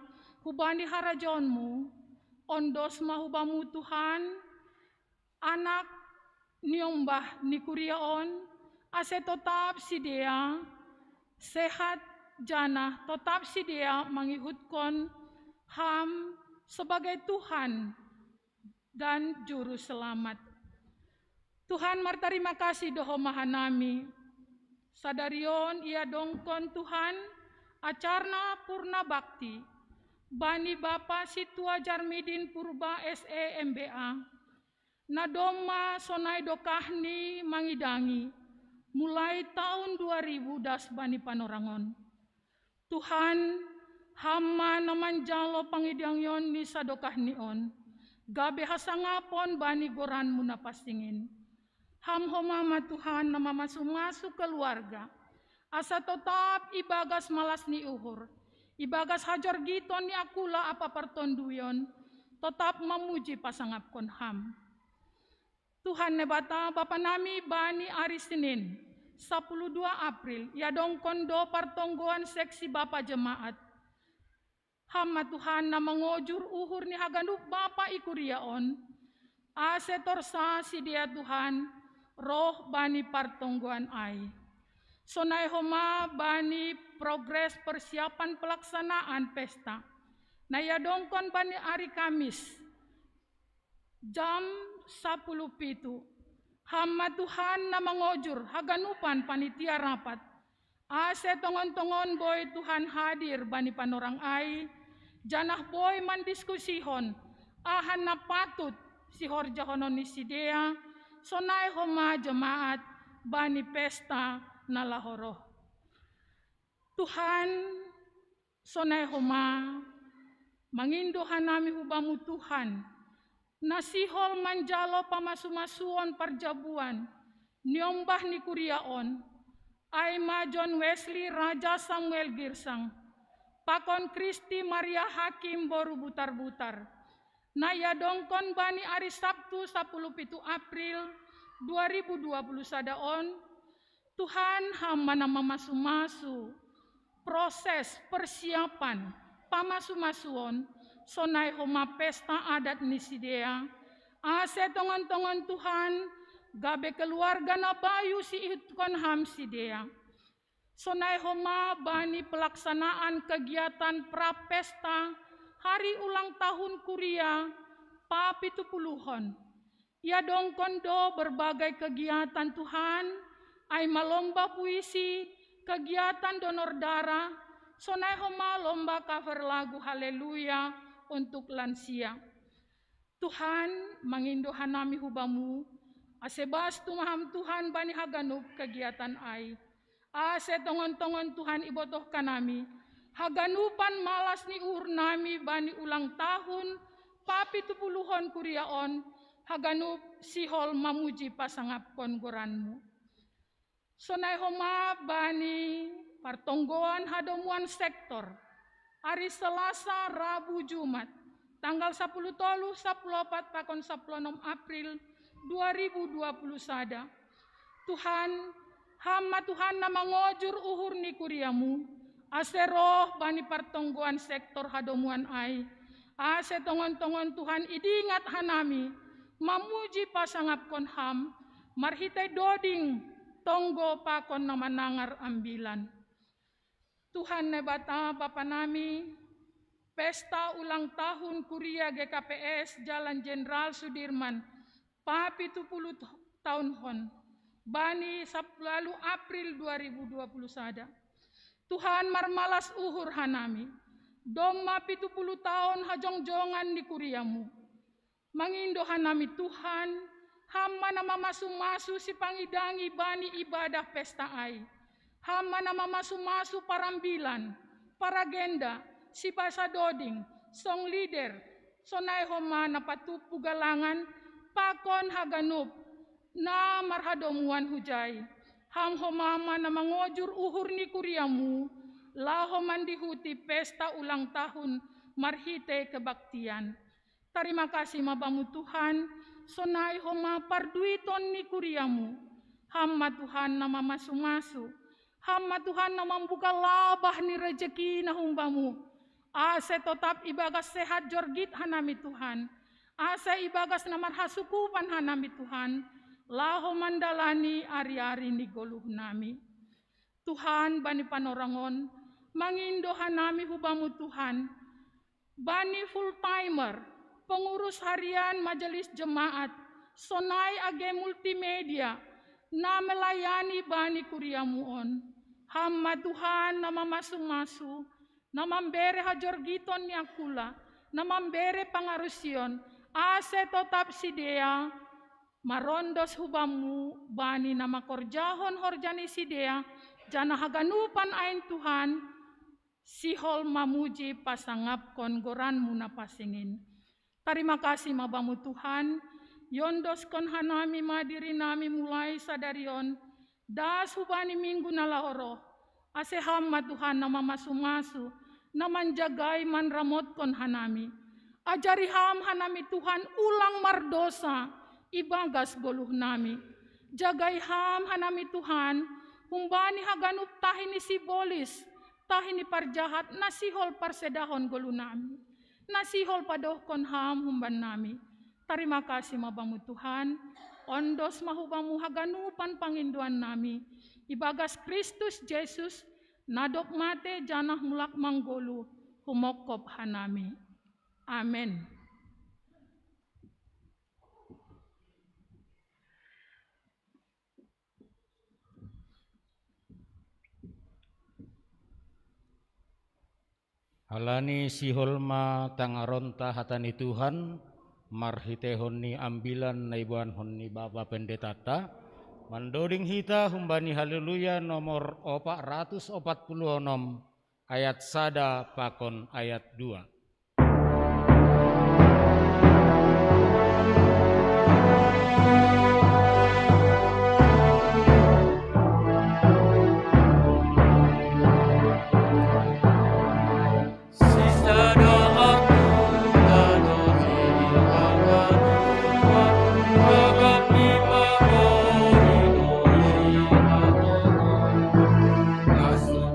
hubani harajonmu, ondos mahubamu Tuhan, anak niombah ni kuriaon, ase tetap sidea, sehat jana, tetap sidea mangihutkan ham sebagai Tuhan dan juru selamat. Tuhan martarima kasih doho mahanami. Sadarion ia dongkon Tuhan acarna purna bakti bani Bapa Situa Jarmidin Purba SE MBA nadoma sonai dokahni mangidangi mulai tahun 2000 das bani panorangon. Tuhan hama namanjalo pangidangyon ni sadokahni on gabe hasangapon bani goran munapasingin. Ham homama Tuhan nama masuk keluarga. Asa tetap ibagas malas ni uhur. Ibagas hajar giton ni akula apa partonduyon. Tetap memuji pasangapkon ham. Tuhan nebata Bapa nami bani hari Senin 12 April. Ya dongkon do partonggoan seksi Bapa jemaat. Hama Tuhan nama ngojur uhur ni hagandup Bapa ikuriaon. Ase torsa si dia Tuhan. Roh bani partonggoan ai. Sonai homa bani progres persiapan pelaksanaan pesta. Naya dongkon bani hari Kamis. Jam 10 pitu. Hama Tuhan nama ngojur haganupan panitia rapat. Ase tongon-tongon boy Tuhan hadir bani panorang ai. Janah boy mandiskusihon. Ahan na patut si horjahonon ni sidea. Sonai homa jemaat bani pesta nalahoroh. Tuhan sonai homa mangindo hanami hubamu Tuhan. Nasihol manjalo pamasumasuon parjabuan. Niombah ni kuriaon. Aima John Wesley Raja Samuel Girsang. Pakon Kristi Maria Hakim boru butar-butar. Naya dongkon bani hari Sabtu 17 April 2020 sadaon. Tuhan hama nama masu-masu proses persiapan pamasumasuon sonai homa pesta adat nisidea. Ase tongon-tongon Tuhan gabe keluarga na bayu si itkon ham sidea. Sonai homa bani pelaksanaan kegiatan prapesta hari ulang tahun Kuria pa 70-hon. Ia dongkon do berbagai kegiatan Tuhan, ai malomba puisi, kegiatan donor darah, sonai homa lomba cover lagu haleluya untuk lansia. Tuhan mangindo hanami hubamu, asebas tumaham Tuhan bani haganup kegiatan ai. Ase tongon-tongon Tuhan ibotoh kanami, haganupan malas ni uhur nami bani ulang tahun, papi tupuluhon kuriaon, haganup sihol mamuji pasangapkon goranmu. Sonai homa bani partonggoan hadomuan sektor, hari Selasa, Rabu, Jumat, tanggal 10 tolu 14 pakon 16 April 2021. Tuhan, hama Tuhan nama ngojur uhur ni kuriamu, ase roh bani partonggoan sektor hadomuan ai, ase tongon-tongon Tuhan idingat hanami, mamuji pasangapkon ham, marhitai doding, tonggo pakon nama nangar ambilan. Tuhan nebata Bapa nami, pesta ulang tahun Kuria GKPS Jalan Jenderal Sudirman, papi 70 tahun hon, bani lalu April 2021. Tuhan marmalas uhur hanami, doma 70 tahun hajong-jongan di kuriamu. Mangindo hanami Tuhan, hama nama masu-masu si pangidangi bani ibadah pesta ai. Hama nama masu-masu parambilan, paragenda, si basa doding, song leader, sonai homa na patupu galangan, pakon haganup, na marhadomuan hujai. Ham homama na mangojur uhur ni kuriamu, laho mandihuti pesta ulang tahun marhite kebaktian. Terima kasih mabamu Tuhan, sonai homa parduiton ni kuriamu. Hamma Tuhan nama masu-masu, hamma Tuhan nama membuka labah ni rejeki na humbamu. Ase tetap ibagas sehat jorgit hanami Tuhan. Ase ibagas namar hasukupan hanami Tuhan. Laho mandalani ari-ari ni goluh nami. Tuhan bani panorangon, mangindo hanami hubamu Tuhan. Bani full timer, pengurus harian majelis jemaat, sonai age multimedia, na melayani bani kuriamu on. Hamma Tuhan nama masu-masu, nama mbere hajorgiton ni akula, nama mbere pangarusion, ase tetap sidea, marondos hubamu bani nama korjahon horjani sidea, jana haganupan ain Tuhan, sihol mamuji pasangapkon goranmu na pasingin. Terima kasih mabamu Tuhan, yondoskon hanami madiri nami mulai sadarion, das hubani minggu nalahoro, ase hamma Tuhan nama masu-masu, naman jagai man ramotkon hanami. Ajari ham hanami Tuhan ulang mardosa, ibagas goluh nami. Jagai ham hanami Tuhan, humbani haganup tahini sibolis, tahini parjahat, nasihol parsedahon goluh nami. Nasihol padohkon ham humban nami. Terima kasih mabamu Tuhan, ondos mahubamu haganupan panginduan nami. Ibagas Kristus Yesus, nadok mate janah mulak manggolu, humokop hanami. Amin. Halani siholma tangaronta hatani Tuhan, marhite honni ambilan naibuan honni Bapa Pendetata, mandoding hita humbani haleluya nomor 446 ayat sada pakon ayat 2. Asuh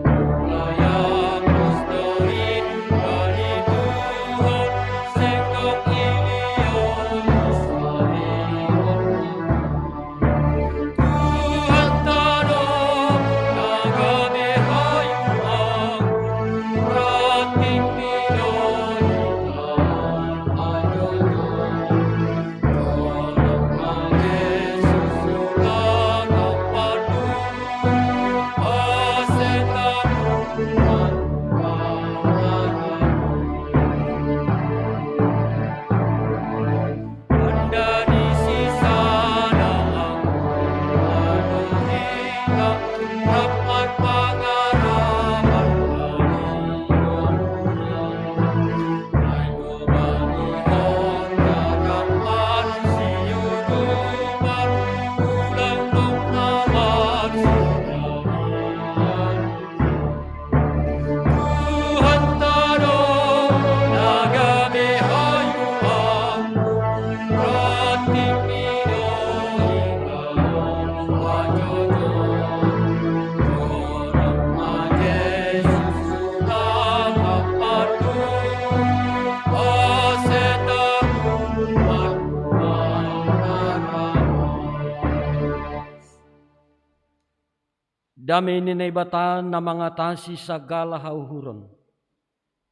Idamay ni naibata na mangatasi sagala hauhuron.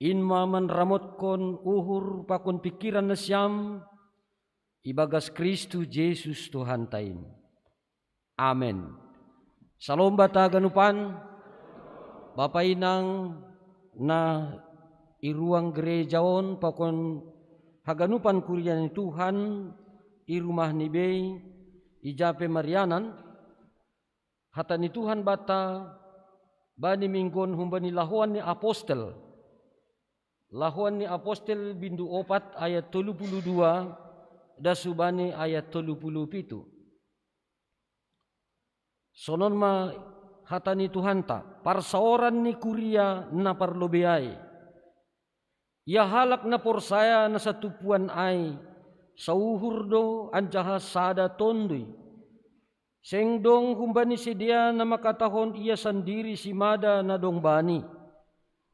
Inma manramot kon uhur pakon pikiran na siyam, ibagas Kristo Jesus Tuhan tayin. Amen. Salom bata ganupan, Bapak inang na iruang gerejaon pakon haganupan kurian ni Tuhan, irumah ni Bey, ijape Marianan, hata ni Tuhan bata, bani minggon humbani lahuan ni apostel. Lahuan ni apostel bindu 4 ayat 32, dasubani ayat 37. Sonon ma hata ni Tuhan ta, parsaoran ni kuria na parlobeay. Ia halak na porsaya na satupuan ay, sauhur do anjaha sada tondoy. Sengdong humbani sedia na makatahon ia sendiri si mada na dong bani.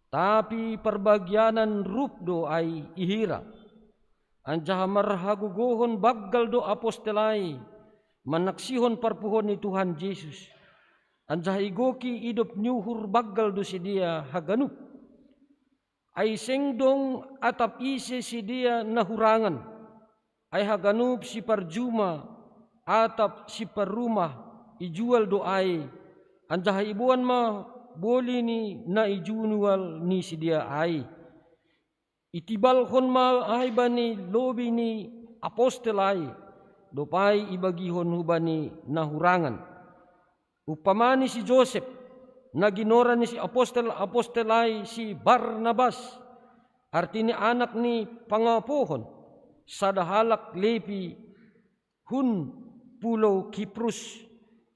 Tapi perbagyanan rup do ay ihira. Anjaha marhagugohon baggal do apostelay. Manaksihon parpuhon ni Tuhan Yesus. Anjaha igoki idop nyuhur baggal do sedia haganup. Ay sengdong atap ise sedia nahurangan. Ay haganup si parjuma. Atap si perumah ijual doai, anjaha ibuan ma boli ni na ijunual ni sidia ai. Itibal hon ma ai bani lobi ni apostel ai, dopai ibagihon hubani nahurangan. Upamani si Joseph, naginora ni si apostel ai si Barnabas, artinya anak ni pangapohon, sadahalak lepi hun Pulau Kiprus,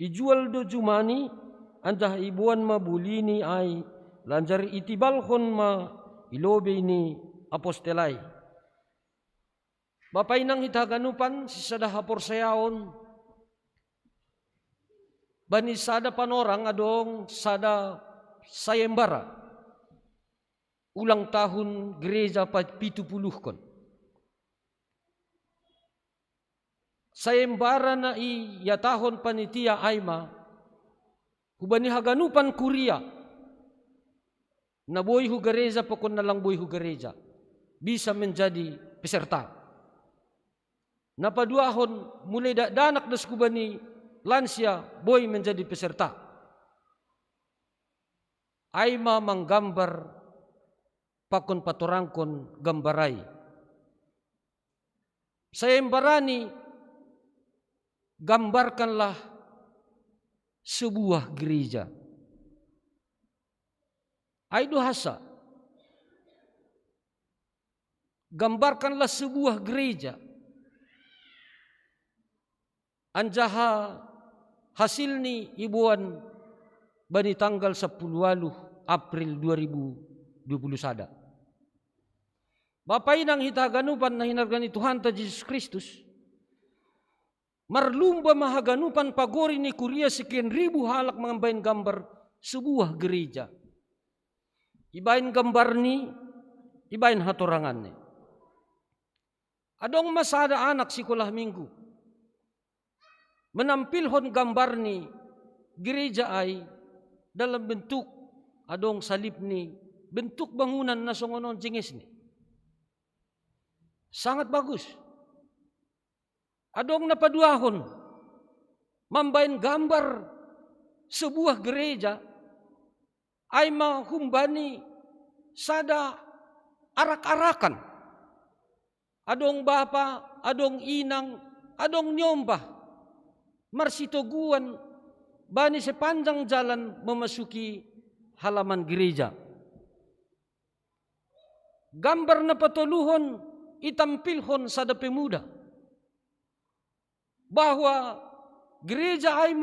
ijual do jumani, anjah ibuan ma bulini ay, lanjar itibalhon ma ilobe ni apostelay. Bapay nang hitaganupan, si sadaha porsayaon, bani sada panorang adong sada sayembara, ulang tahun gereja 70 kon. Sayembara na iyatahon panitia ayma, hubani haganupan kuria, na boy hu gereja pokon na lang boy hu gereja, bisa menjadi peserta. Napaduahon mulai danak das kubani lansia boy menjadi peserta. Ayma manggambar pakon patorangkon gambarai. Sayembarani gambarkanlah sebuah gereja. Aidu hasa. Gambarkanlah sebuah gereja. Anjaha hasil ni ibuan bani tanggal 10 April 2021. Bapak inang hitaganupan na hinargani Tuhan ta Jesus Kristus. Marlumba mahaganupan pagori ni kuria sekian ribu halak mengambain gambar sebuah gereja. Ibain gambar ni, ibain hatorangan ni. Adong masada anak sikulah minggu. Menampilhon gambar ni gereja ay dalam bentuk adong salib ni bentuk bangunan na songonon jengis ni. Sangat bagus. Adong napaduahon mambain gambar sebuah gereja ay mahumbani sada arak-arakan. Adong bapa, adong inang, adong nyombah marsitoguan bani sepanjang jalan memasuki halaman gereja. Gambar na patuluhon itampilhon sada pemuda bahwa gereja ay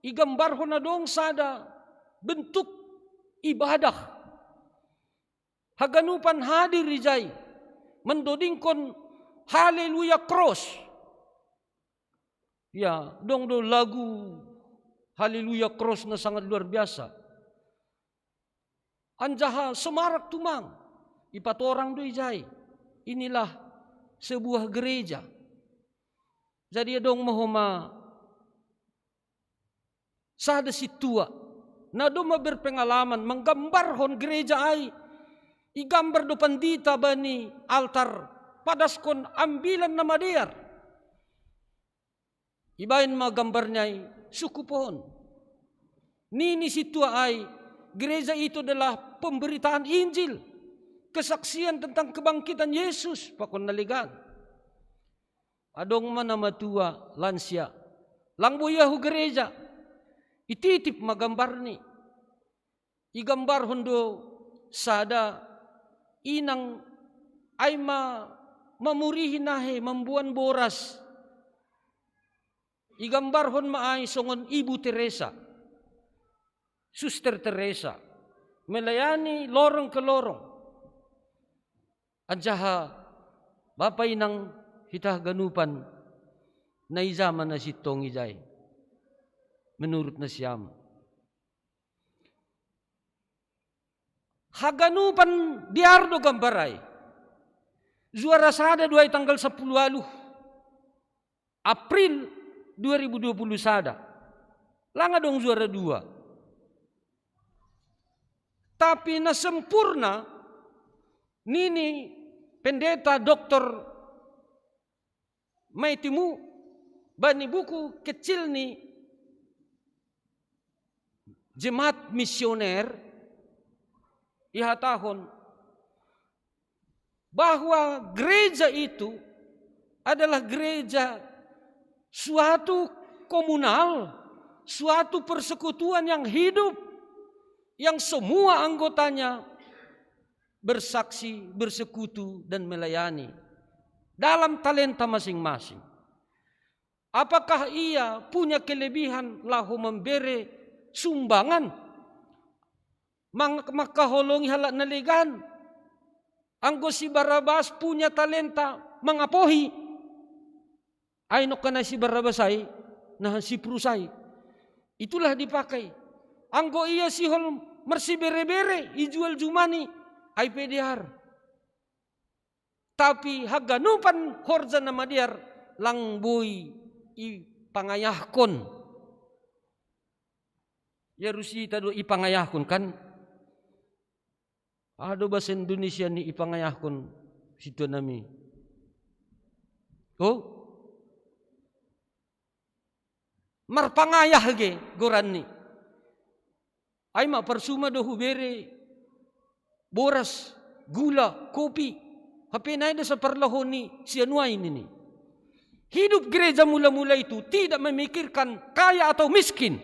igambarhon na dong sada bentuk ibadah. Haganupan hadir rijay mendodingkon haleluya cross. Ya, dong do lagu haleluya cross na sangat luar biasa. Anjaha semarak tumang ipatorang do ijay. Inilah sebuah gereja. Jadi dong mahoma sada si tua na doma berpengalaman menggambarhon gereja ai, igambar do pandita bani altar padaskon ambilan na madiar. Ibain magambarnya ai suku pohon. Nini si tua ai, gereja itu adalah pemberitaan Injil, kesaksian tentang kebangkitan Yesus pakon naligan. Adong mana matua lansia, langboyahu gereja, ititip magambar ni. Igambar hondo sada inang ay mamurihin nahe, mambuan boras. Igambar hon maay songon Ibu Teresa, Suster Teresa, melayani lorong ke lorong. Anjaha bapay nang hitah ganupan na izaman na sitong ijay. Menurut na siyam. Haganupan diardo gambaray. Zuara sada duay tanggal 10 April 2020 sada. Langa dong zuara 2. Tapi na sempurna nini pendeta Dr. Maitimu bani buku kecil ni jemaat misioner ihatahon bahwa gereja itu adalah gereja suatu komunal, suatu persekutuan yang hidup, yang semua anggotanya bersaksi, bersekutu, dan melayani dalam talenta masing-masing. Apakah ia punya kelebihan lahu memberi sumbangan, maka holongi halak naligan? Anggo si Barabas punya talenta mengapohi, ay no kana si Barabasay nah si Prusay, itulah dipakai. Anggo iya si hol mersi bere-bere ijual jumani ay pediar. Tapi haganupan horja nama diar langboy ipangayahkon. Ya rusita do ipangayahkon kan. Ado bahasa Indonesia ni ipangayahkon situ nami. Oh? Marpangayah ge goran ni. Ay maparsuma do hubere boras, gula, kopi. Hapinay na sa parlahon ni sianuay nini. Hidup gereja mula-mula itu tidak memikirkan kaya atau miskin.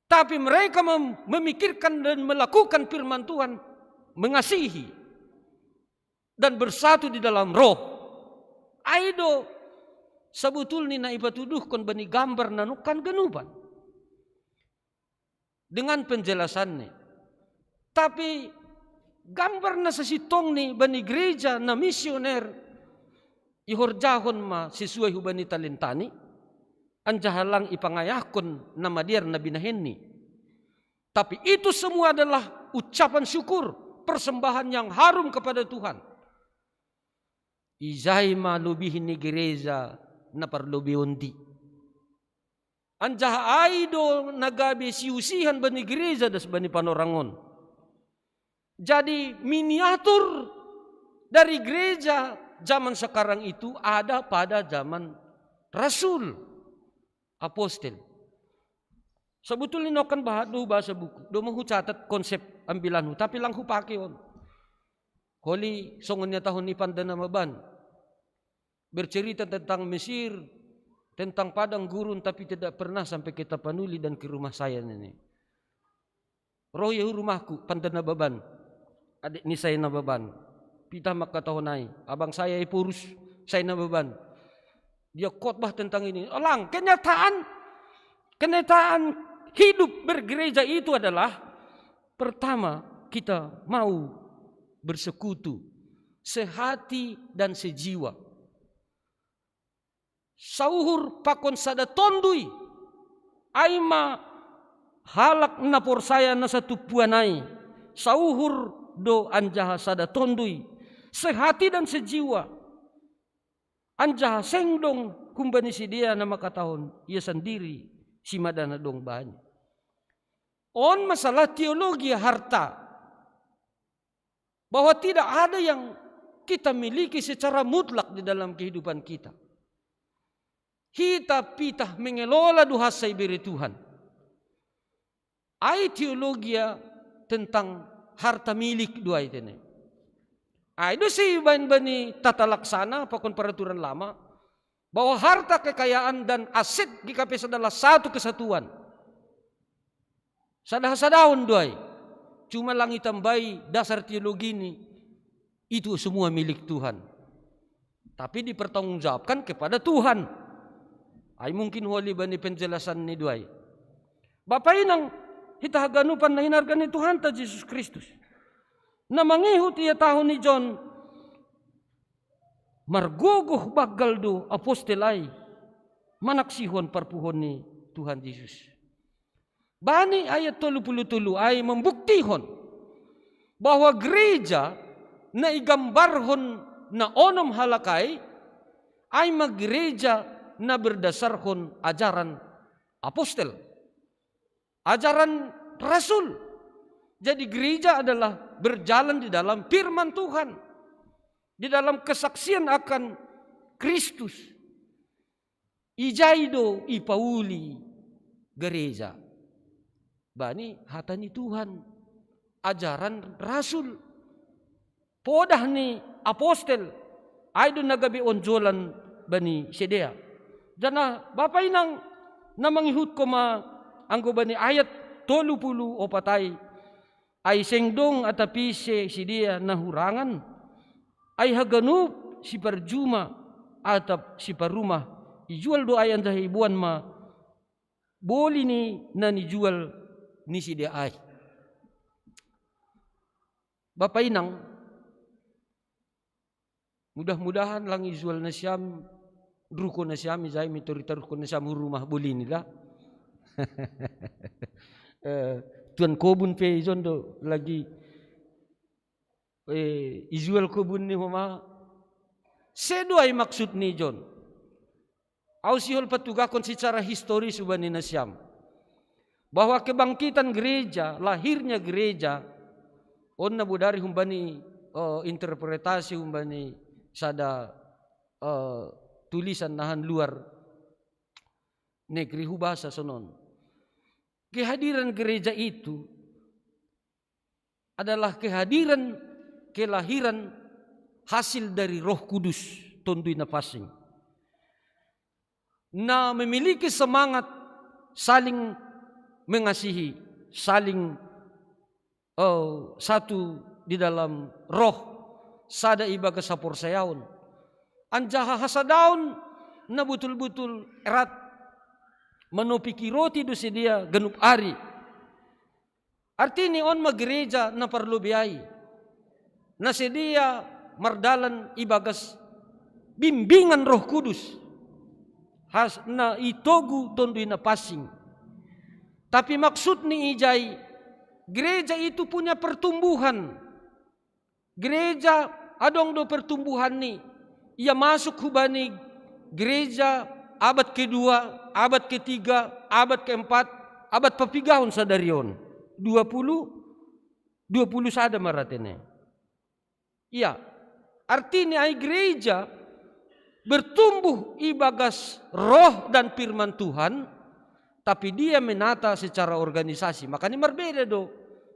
Tapi mereka memikirkan dan melakukan firman Tuhan, mengasihi dan bersatu di dalam roh. Aido sebetulnya na ipatuduhkan bani gambar nanukan ganupan dengan penjelasannya. Tapi gambar na sa sitong ni bani gereja na misioner ihorjahon ma sesuai hubani talentani, anjahalang ipangayahkon na madiar na binahen ni. Tapi itu semua adalah ucapan syukur, persembahan yang harum kepada Tuhan. Izay malubihin ni gereja na parlubiondi. Anjaha aido nagabi siusihan bani gereja das bani panorangon. Jadi miniatur dari gereja zaman sekarang itu ada pada zaman Rasul, Apostel. Sebetulnya nokan bahadu bahasa buku, do mahu catat konsep ambilanhu, tapi langhu pakai on. Holi songonnya tahun ni pandana maban. Bercerita tentang Mesir, tentang padang gurun, tapi tidak pernah sampai kita panuli dan ke rumah saya ini. Roh yahu rumahku pandana baban. Adik ni saya na baban. Pita makatahonai, abang saya ipurus, saya na baban. Dia khotbah tentang ini. Alang, kenyataan hidup bergereja itu adalah pertama kita mau bersekutu sehati dan sejiwa. Sauhur pakon sada tondui aima halak napor saya na satu puanai. Sauhur do anjaha sada tondui sehati dan sejiwa. Anjaha sengdong kumbani si dia nama katahon ia sendiri si madana dong banyak. On masalah teologi harta, bahwa tidak ada yang kita miliki secara mutlak di dalam kehidupan kita. Kita pitah mengelola duhasai beri Tuhan. Ai teologi tentang harta milik dua itu nih. Itu sih bani tata laksana pakon peraturan lama, bahwa harta, kekayaan dan aset GKPS adalah satu kesatuan. Sadah-sadaun doai. Cuma langit tambai dasar teologi ini itu semua milik Tuhan. Tapi dipertanggungjawabkan kepada Tuhan. Ay mungkin wali bani penjelasan ni doai. Bapak inang kita haganupan na hinargan ni Tuhan ta Yesus Kristus. Na mangihut iya tahun ni John margogoh bagal do apostel ay manaksihon parpuhon ni Tuhan Yesus. Bani ayat 33 ay membuktihon bahwa gereja na igambarhon na onom halakay ay maggereja na berdasarhon ajaran apostel, ajaran rasul. Jadi gereja adalah berjalan di dalam firman Tuhan, di dalam kesaksian akan Kristus. Ijaido ipauli gereja. Bani hatani Tuhan, ajaran rasul. Podah ni apostel, aido nagabi onjolan bani sedea. Jana Bapak inang namangihut ko anggo bani ayat 30 o patay ay sengdong atapi si dia nahurangan ay haganup si parjuma atap si parumah ijual do ayan dahi ibuan ma boli ni na nijual ni si dia ay. Bapak inang mudah-mudahan lang ijual na siyam ruko na siyam izay mitorita ruko na siyam rumah boli nila. Tuan kobun pe izon do lagi ijual kobun ni mama. Sedo ay maksud ni John. Ausihol patugakon secara historis ubani na siyam. Bahwa kebangkitan gereja, lahirnya gereja, on na budari humbani interpretasi humbani sada tulisan nahan luar negeri hubasa sonon. Kehadiran gereja itu adalah kelahiran hasil dari Roh Kudus tondui na pasing. Na memiliki semangat saling mengasihi, saling satu di dalam roh, sada ibaga sapor sayaon. Anjaha hasadaun na betul-betul erat menopiki roti do sedia genup ari. Artini on maggereja na parlubiay. Na sedia mardalan ibagas bimbingan Roh Kudus. Has na itogu tondui na pasing. Tapi maksud ni ijay, gereja itu punya pertumbuhan. Gereja adong do pertumbuhan ni. Ia masuk hubani gereja abad kedua, abad ketiga, abad keempat, abad papigahon sadarion. 20 sada maratene. Iya, artinya ay gereja bertumbuh ibagas roh dan firman Tuhan, tapi dia menata secara organisasi. Makanya berbeda do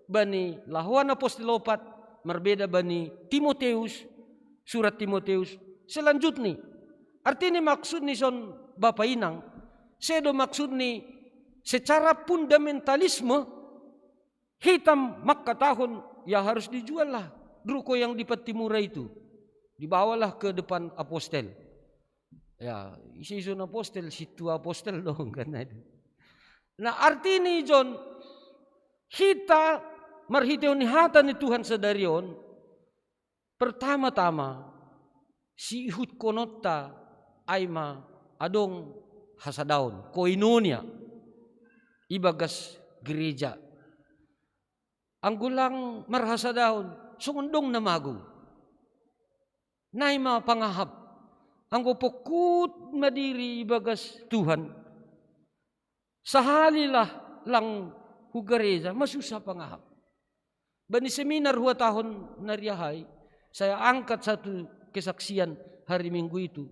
bani lahuan apostol 4, berbeda bani Timoteus, surat Timoteus. Selanjutnya, artinya maksud ni son Bapak inang, sedo maksud ni secara fundamentalisme hitam maka tahun ya harus dijual lah. Ruko yang di Patimura itu dibawalah ke depan apostel. Ya, isi zona apostel, situ apostel dong kan. Nah artinya John, kita marhiteon hata ni Tuhan sadarion, pertama-tama si ihut konota aima adong hasadaun, koinonia, ibagas gereja. Anggulang marhasadaun, sungundong na magu. Naima pangahap. Anggo pokut madiri ibagas Tuhan. Sahalilah lang hugareza, masusah pangahap. Bani seminar 2 tahun nariyahay, saya angkat satu kesaksian hari Minggu itu.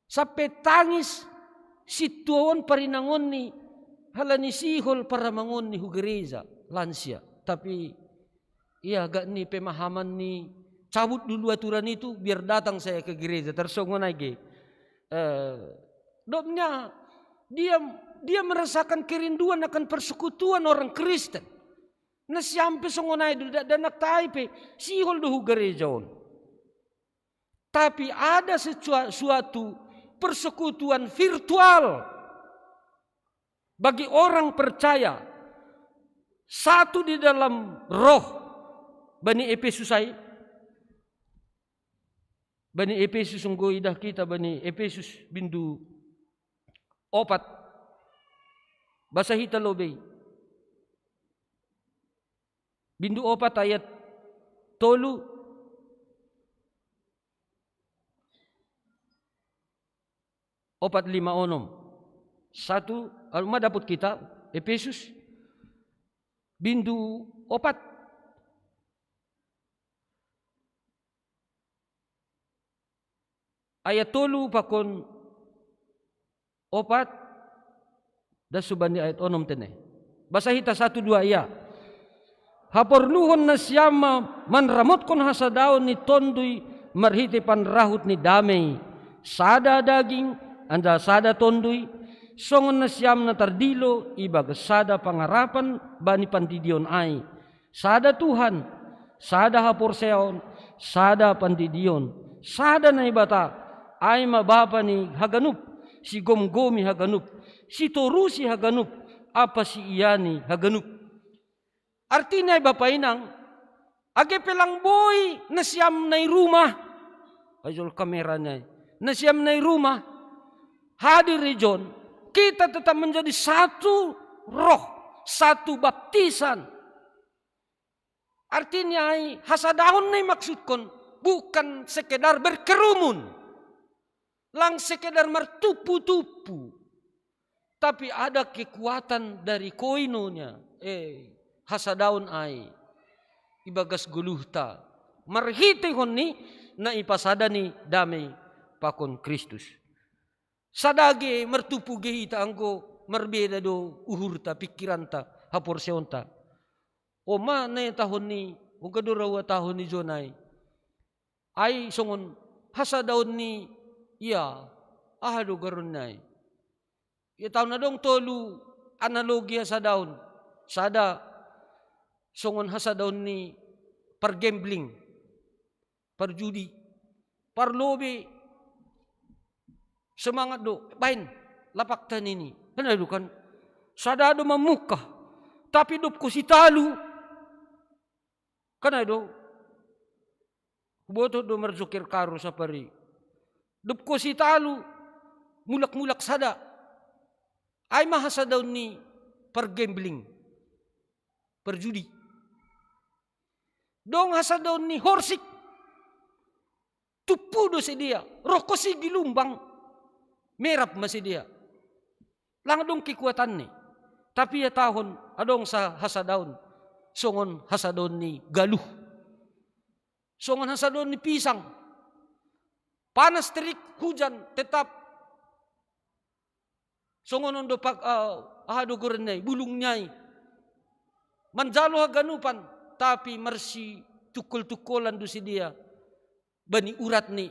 Sampai tangis situon parinangon ni halani sihol para mangon ni hugareza lansia. Tapi iya agak ni pemahaman ni cabut dulu aturan itu biar datang saya ke gereja tersongon lagi. Domnya dia merasakan kerinduan akan persekutuan orang Kristen. Na sampai songonay dan nak taipe sihol do gereja on. Tapi ada suatu persekutuan virtual bagi orang percaya satu di dalam roh. Bani Efesus ay Bani Efesus sungguh idah kita Bani Efesus bindu 4 basahita lobey bindu 4 ayat 3 4, 5, 6 satu alma dapat kita Efesus bindu 4 ayat 3 pakon 4 dan subandi ayat 6 tene. Basahita 1, 2 iya. Haporluhon na siyama manramotkon hasadaon ni tondoy marhiti panrahut ni damay. Sada daging anda sada tondoy songon na siyam na tardilo ibag sada pangarapan bani pandidion ay. Sada Tuhan, sada haporseon, sada pandidion, sada na ibata ay mababa ni haganup, si gomgomi haganup, si torusi haganup, apa si iyani haganup. Artinya ay bapainang, age pelang boy na siyam na rumah, ayol kamera niya, na siyam na rumah, hadir region, kita tetap menjadi satu roh, satu baptisan. Artinya ay hasadahon na maksudkon, bukan sekedar berkerumun, lang sekedar mertupu-tupu, tapi ada kekuatan dari koinonya. Hasadaon ay ibagas guluhta marhiti honni na ipasada ni damay pakon Kristus. Sadage mertupu gehita anggo marbeda do uhurta pikiranta haporseonta. O mana tahun ni o kadurawa tahun ni jonay ay songon hasadaon ni iya ahado garon nay. Ya taon na dong tolu analogi hasadaon. Sada songon hasadaon ni pargambling, parjudi, parlobe, semangat do, bain, lapak tanini. Ano kan? Sadado mamukah, tapi dup ko si talu. Kanado? Boto do marzukir karo sa pari. Dup ko si talu, mulak-mulak sada. Ay mahasadaon ni pargambling, parjudi. Dong hasadaon ni horsik, tupu do si dia, roko si gilumbang, merap masih dia. Lang dong kikuatan ni, tapi ya tahun adong sa hasadaon, songon hasadaon ni galuh, songon hasadaon ni pisang, panas terik hujan tetap, songon ondo pak ahado gorenay bulung nyai, manjalo haganupan. Tapi mersi tukul-tukulan do si dia bani urat ni.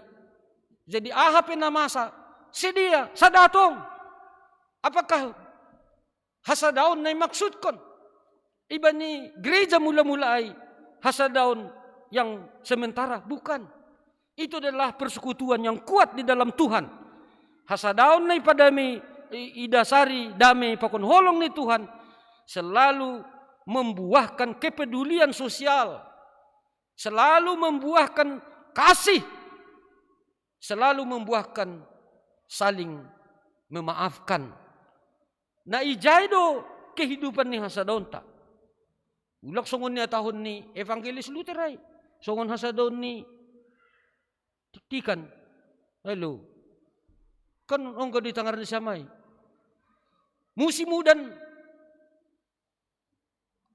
Jadi ahapin na masa si dia sa datong. Apakah hasadaon na maksud kon? Iba ni gereja mula-mula ay hasadaon yang sementara. Bukan. Itu adalah persekutuan yang kuat di dalam Tuhan. Hasadaon na ipadami idasari damai pakon holong ni Tuhan selalu membuahkan kepedulian sosial, selalu membuahkan kasih, selalu membuahkan saling memaafkan. Na ijaydo kehidupan ni hasadaon ta. Ulak songon niya tahun ni Evangelis Luther ay, songon hasadaon ni tiktikan. Hello. Kan ongko di tangar ni samay. musimudan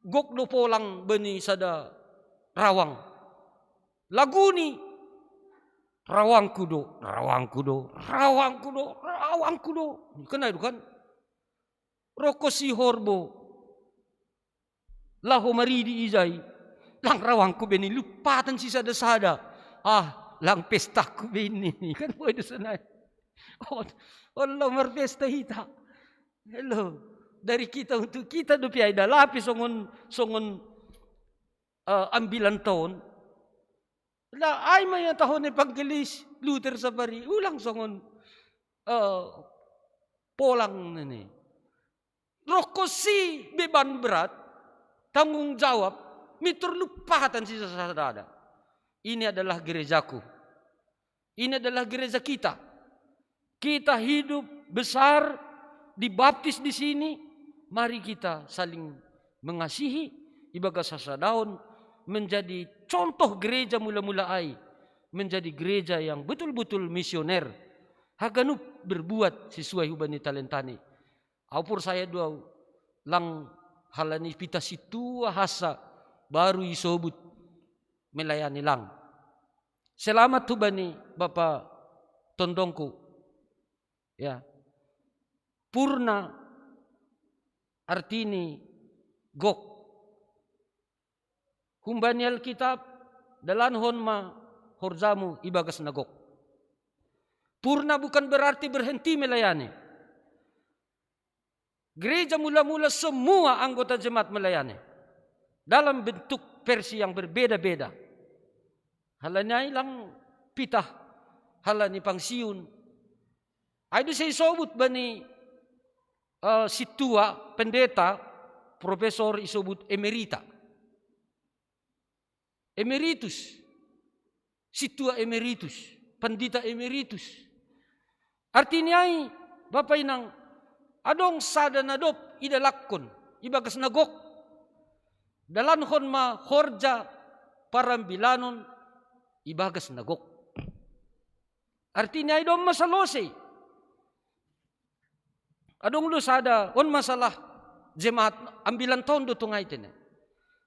gok do polang beni sada rawang. Laguni rawang kudo. Kena itu kan? Roko si horbo. Laho maridi izai. Lang rawangku beni lupatan si sada-sada. Lang pestaku beni. Kan pwede sanay. Allah marpesta hita. Hello. Dari kita untuk kita do piay dalapi songon ambilan tahun. La ay maya tahun evangelis Luther sabari ulang songon polang nene. Rokosi beban berat tanggung jawab mitur lupatan si sadada. Ini adalah gerejaku. Ini adalah gereja kita. Kita hidup besar dibaptis di sini. Mari kita saling mengasihi ibaga sasadaon menjadi contoh gereja mula-mula ai, menjadi gereja yang betul-betul misioner. Haganup berbuat sesuai hubani talentani. Aupur saya dua lang halani pita situ hasa baru isobut melayani lang. Selamat hubani Bapak Tondongku. Ya. Purna artini gok. Humbani Alkitab dalanhon ma horjamu ibagas nagok. Purna bukan berarti berhenti melayani. Gereja mula-mula semua anggota jemaat melayani. Dalam bentuk versi yang berbeda-beda. Halanya ilang pitah. Halani pangsiun. Ada saya sobut bani situa pendeta profesor isobut emerita. Emeritus. Situa emeritus. Pendeta emeritus. Artinya Bapak inang adong sada nadop idalakon ibagas nagok dalanhon ma horja parambilanon ibagas nagok. Artinya idom masalose. Adong lu sada on masalah jemaat ambilan tahun do tungay tene.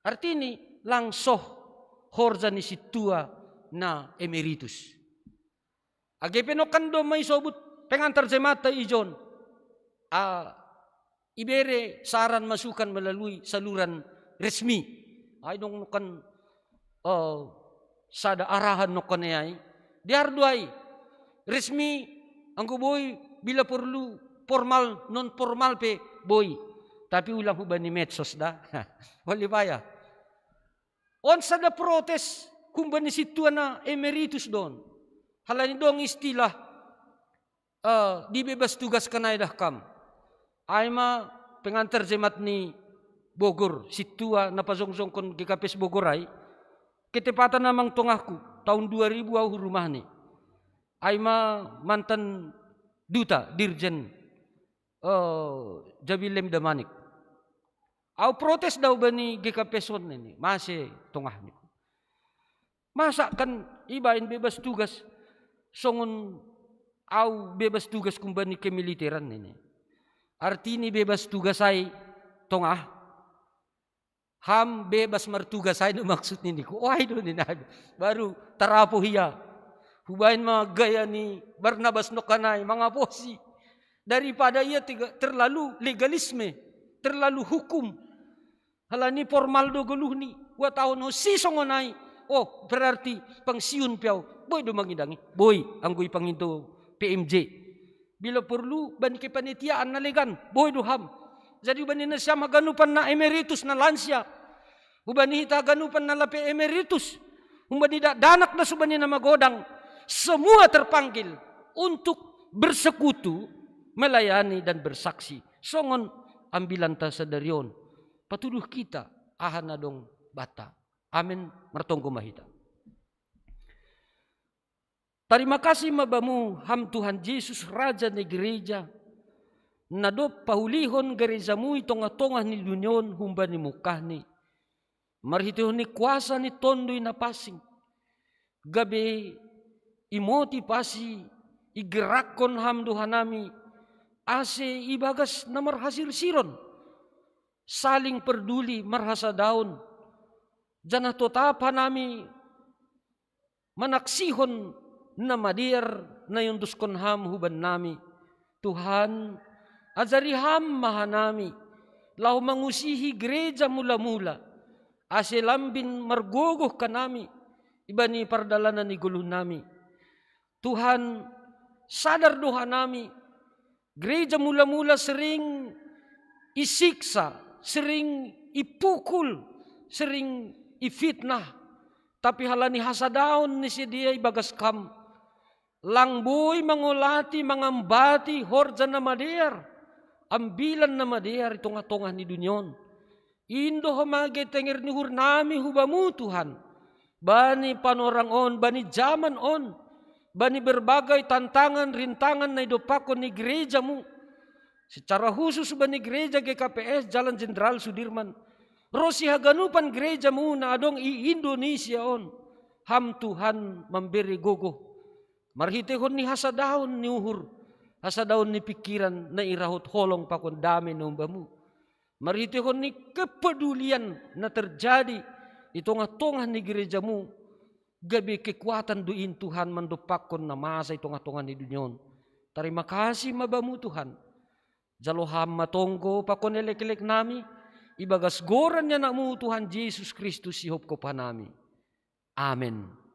Artini langsoh horja ni situa na emeritus. Agepenokan do may sobut pengantar jemaat ta ijon. Ibere saran masukan melalui saluran resmi. Ay dong kan sada arahan no kanayay. Diarduay resmi anggo boy bila perlu formal non formal pe boy. Tapi ulang huban ni medsos da. Wali baya. On sada protes kumban ni situa na emeritus don. Halani dong istilah dibebas tugas kanay dah kam. Ay ma pengantar jemaat ni Bogor, situa na pazongzong kon GKPS Bogor ay, ketepatan namang tongahku, tahun 2000 au rumah ni. Ay ma mantan duta, dirjen Jabilem Damanik. Au protes daw ba ni GKPS on ni, masih tongah ni. Masa kan ibain bebas tugas, songon au bebas tugas kumbani kemiliteran ni. Artini bebas tugas ay tongah. Ham bebas martugas ay no maksud nini ko. Ay do nina. Baru tarapo hiya. Hubain mga gaya ni Barnabas no kanay, mga posi. Daripada ia terlalu legalisme, terlalu hukum. Halani formal do guluh ni. Wa taon ho sisongonay. Oh, berarti pangsiun piaw. Boy do mangidangi. Boy, anggoy panginto PMJ. Bila perlu bani ke panitiaan na legan, boy duham. Jadi bani na siya maganupan na emeritus na lansya. Ubani hita ganupan na lapi emeritus. Ubani danak na subani na magodang. Semua terpanggil untuk bersekutu, melayani dan bersaksi. Songon ambilan ta sadarion. Patuduh kita ahan na dong bata. Amin martonggo mahita. Terima kasih mabamu ham Tuhan Yesus Raja ni gereja. Nadop pahulihon gerejamu itong-atongah ni dunyon humba ni mukah ni. Marhitihon ni kuasa ni tondoy na pasing. Gabi imoti pasi igerakon ham duhanami ase ibagas na marhasil siron. Saling peduli marhasa daun. Jana totapa nami manaksihon na madir na yung duskon ham huban nami. Tuhan, azariham mahanami, lau mangusihi gereja mula-mula, ase lambin margogoh kanami, iba ni pardalanan ni guluh nami. Tuhan, sadar doha nami, gereja mula-mula sering isiksa, sering ipukul, sering ifitnah, tapi halani hasadaon ni si dia ibagas kam. Langboy mangolati mangambati horja na mader, ambilan na mader itong-atongah ni dunyon. Indo homage tenger ni hurnami hubamu Tuhan, bani panorang on, bani zaman on, bani berbagai tantangan rintangan na idopakon ni gerejamu. Secara khusus bani gereja GKPS Jalan Jenderal Sudirman, rosi haganupan gerejamu na adong i Indonesia on, ham Tuhan memberi gogoh. Marhitehon ni hasadaon ni uhur, hasadaon ni pikiran na irahot holong pakon dami numbamu. Marhitehon ni kepedulian na terjadi itong-atongah ni gerejamu, gabi kekuatan duin Tuhan mandopakon na masa itong-atongah ni dunyon. Terima kasih mabamu Tuhan. Jaloham matonggo pakon elek-elek nami, ibagas goran niya namu Tuhan Yesus Kristus sihop ko pa nami. Amen.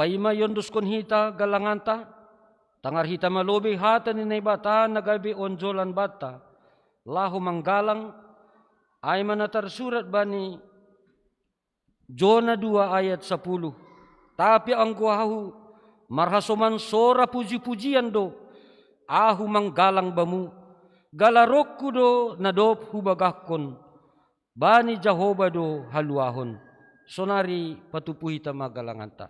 Paima yondos kon hita galanganta, tangar hita malobi hata ni naibata nagabi onjolan bata, lahu manggalang, ay manatar surat bani Jona 2 ayat 10. Tapi ang kuahu marhasoman sora puji-pujian do, ahu manggalang bamu, galarokku do nadop hubagakon, bani Jehovah do haluahon, sonari patupuhita magalanganta.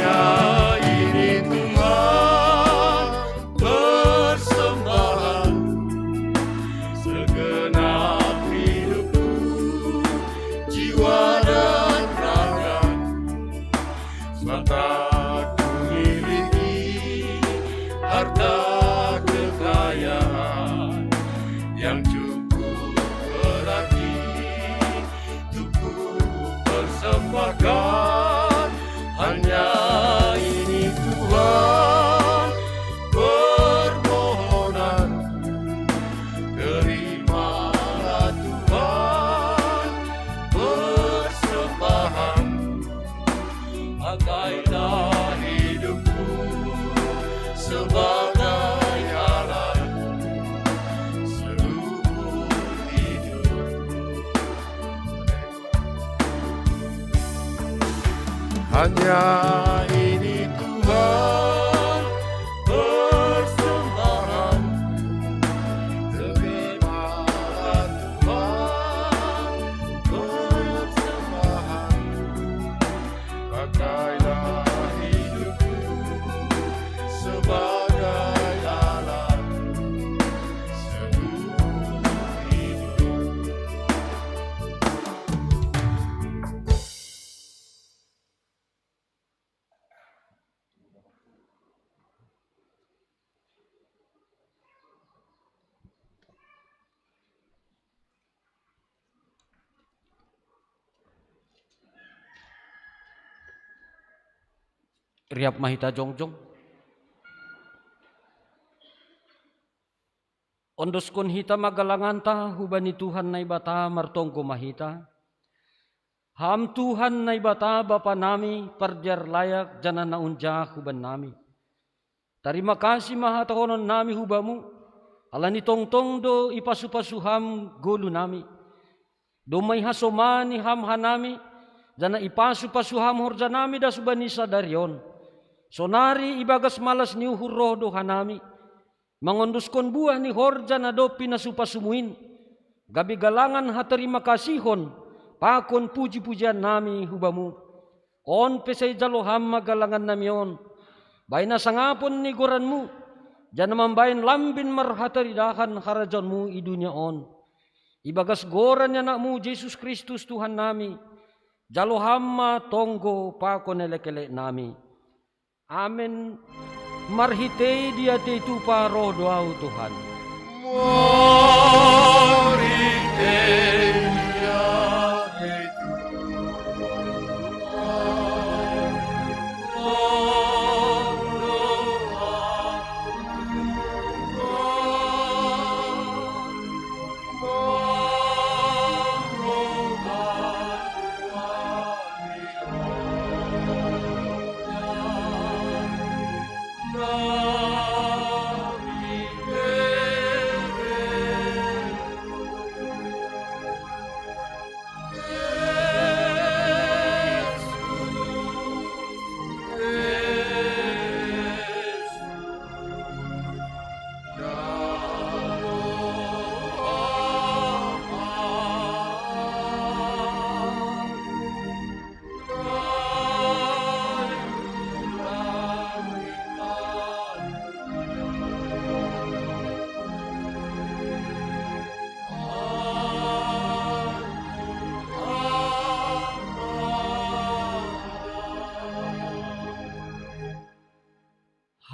hanya ini Tuhan persembahan segenap hidupku, jiwa dan raga, semata ku miliki harta kekayaan yang cukup berarti untuk ku persembahkan. Hanya ini Tuhan permohonan, terimalah Tuhan persembahan. Pakailah hidupku sebagai alat seluruh hidup. Hanya ini Tuhan persembahan, terimalah Tuhan persembahan. Pakailah hidupku sebagai alat seluruh hidup. Riap mahita jongjong. Ondoskon hita magalanganta hubani Tuhan na ibata martongko mahita. Ham Tuhan na ibata Bapa nami parjar layak jana na unja huban nami. Terima kasih mahatahonon nami hubamu. Alani tongtong do ipasupasuham gulu nami. Do may hasomani ham hanami jana ipasupasuham horjanami da subani sadarion. Sonari ibagas malas ni uhurroh do hanami. Mangonduskon buah ni horja na do pinasupasumuin. Gabi galangan haterima kasihon. Pakon puji-pujian nami hubamu. On pesay jaloham magalangan namion. Bayna sangapon ni goranmu. Jana mambayin lambin marhataridahan harajanmu i dunia on. Ibagas goran anakmu Yesus Kristus Tuhan nami. Jalohama tonggo pakon elekele nami. Amin. Marhitei dia te tupa roh doau Tuhan. Marhitei dia te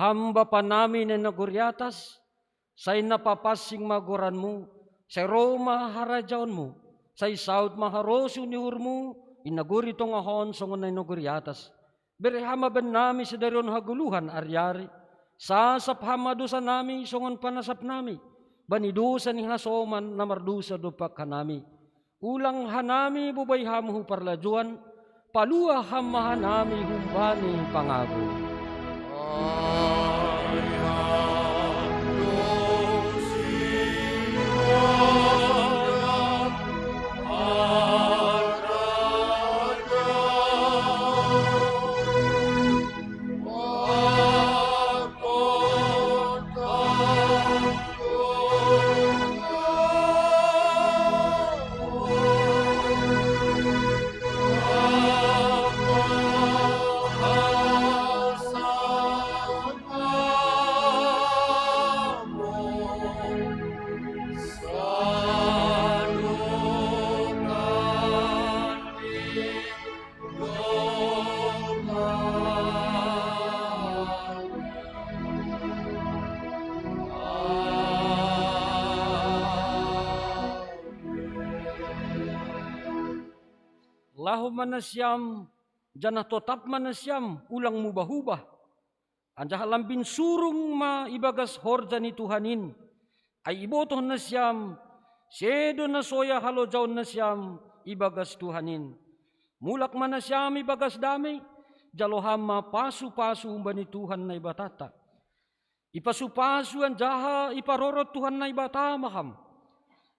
Hamba panami na naguryatas, say napapasing maguranmu, say Roma harajaonmu, say saud maharosu ni hurmu, inaguri tong ahon songon na naguryatas. Berehama ben nami sa darion haguluhan aryari, sasap hamadusa nami songon panasap nami, banidusa ni hasoman na mardusa dupak hanami. Ulang hanami bubay hamuhu parlajuan, palua hamahanami humbani pangago. manasyam janah totap manasyam ulang mubah-ubah. Anjah lambin surung ma ibagas horjani Tuhanin. Ay ibotoh nasyam sedo na soya halo jaun nasyam ibagas Tuhanin. Mulak manasyam ibagas damai jalohama pasu-pasu umbani Tuhan na ibatata. Ipasu-pasu anjaha iparorot Tuhan na ibata maham.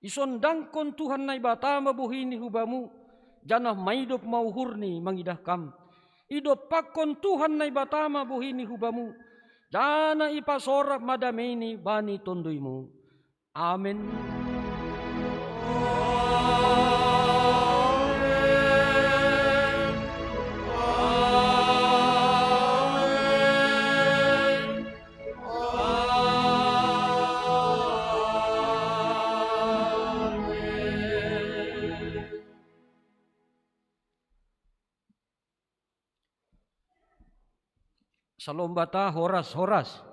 Isondangkon Tuhan na ibata mabuhini hubamu. Janah maidop mauhurni mangidahkam. Idop pakon Tuhan na ibata mabuhini hubamu. Jana ipasorap madameni bani tondoimu. Amen. Salombata horas-horas.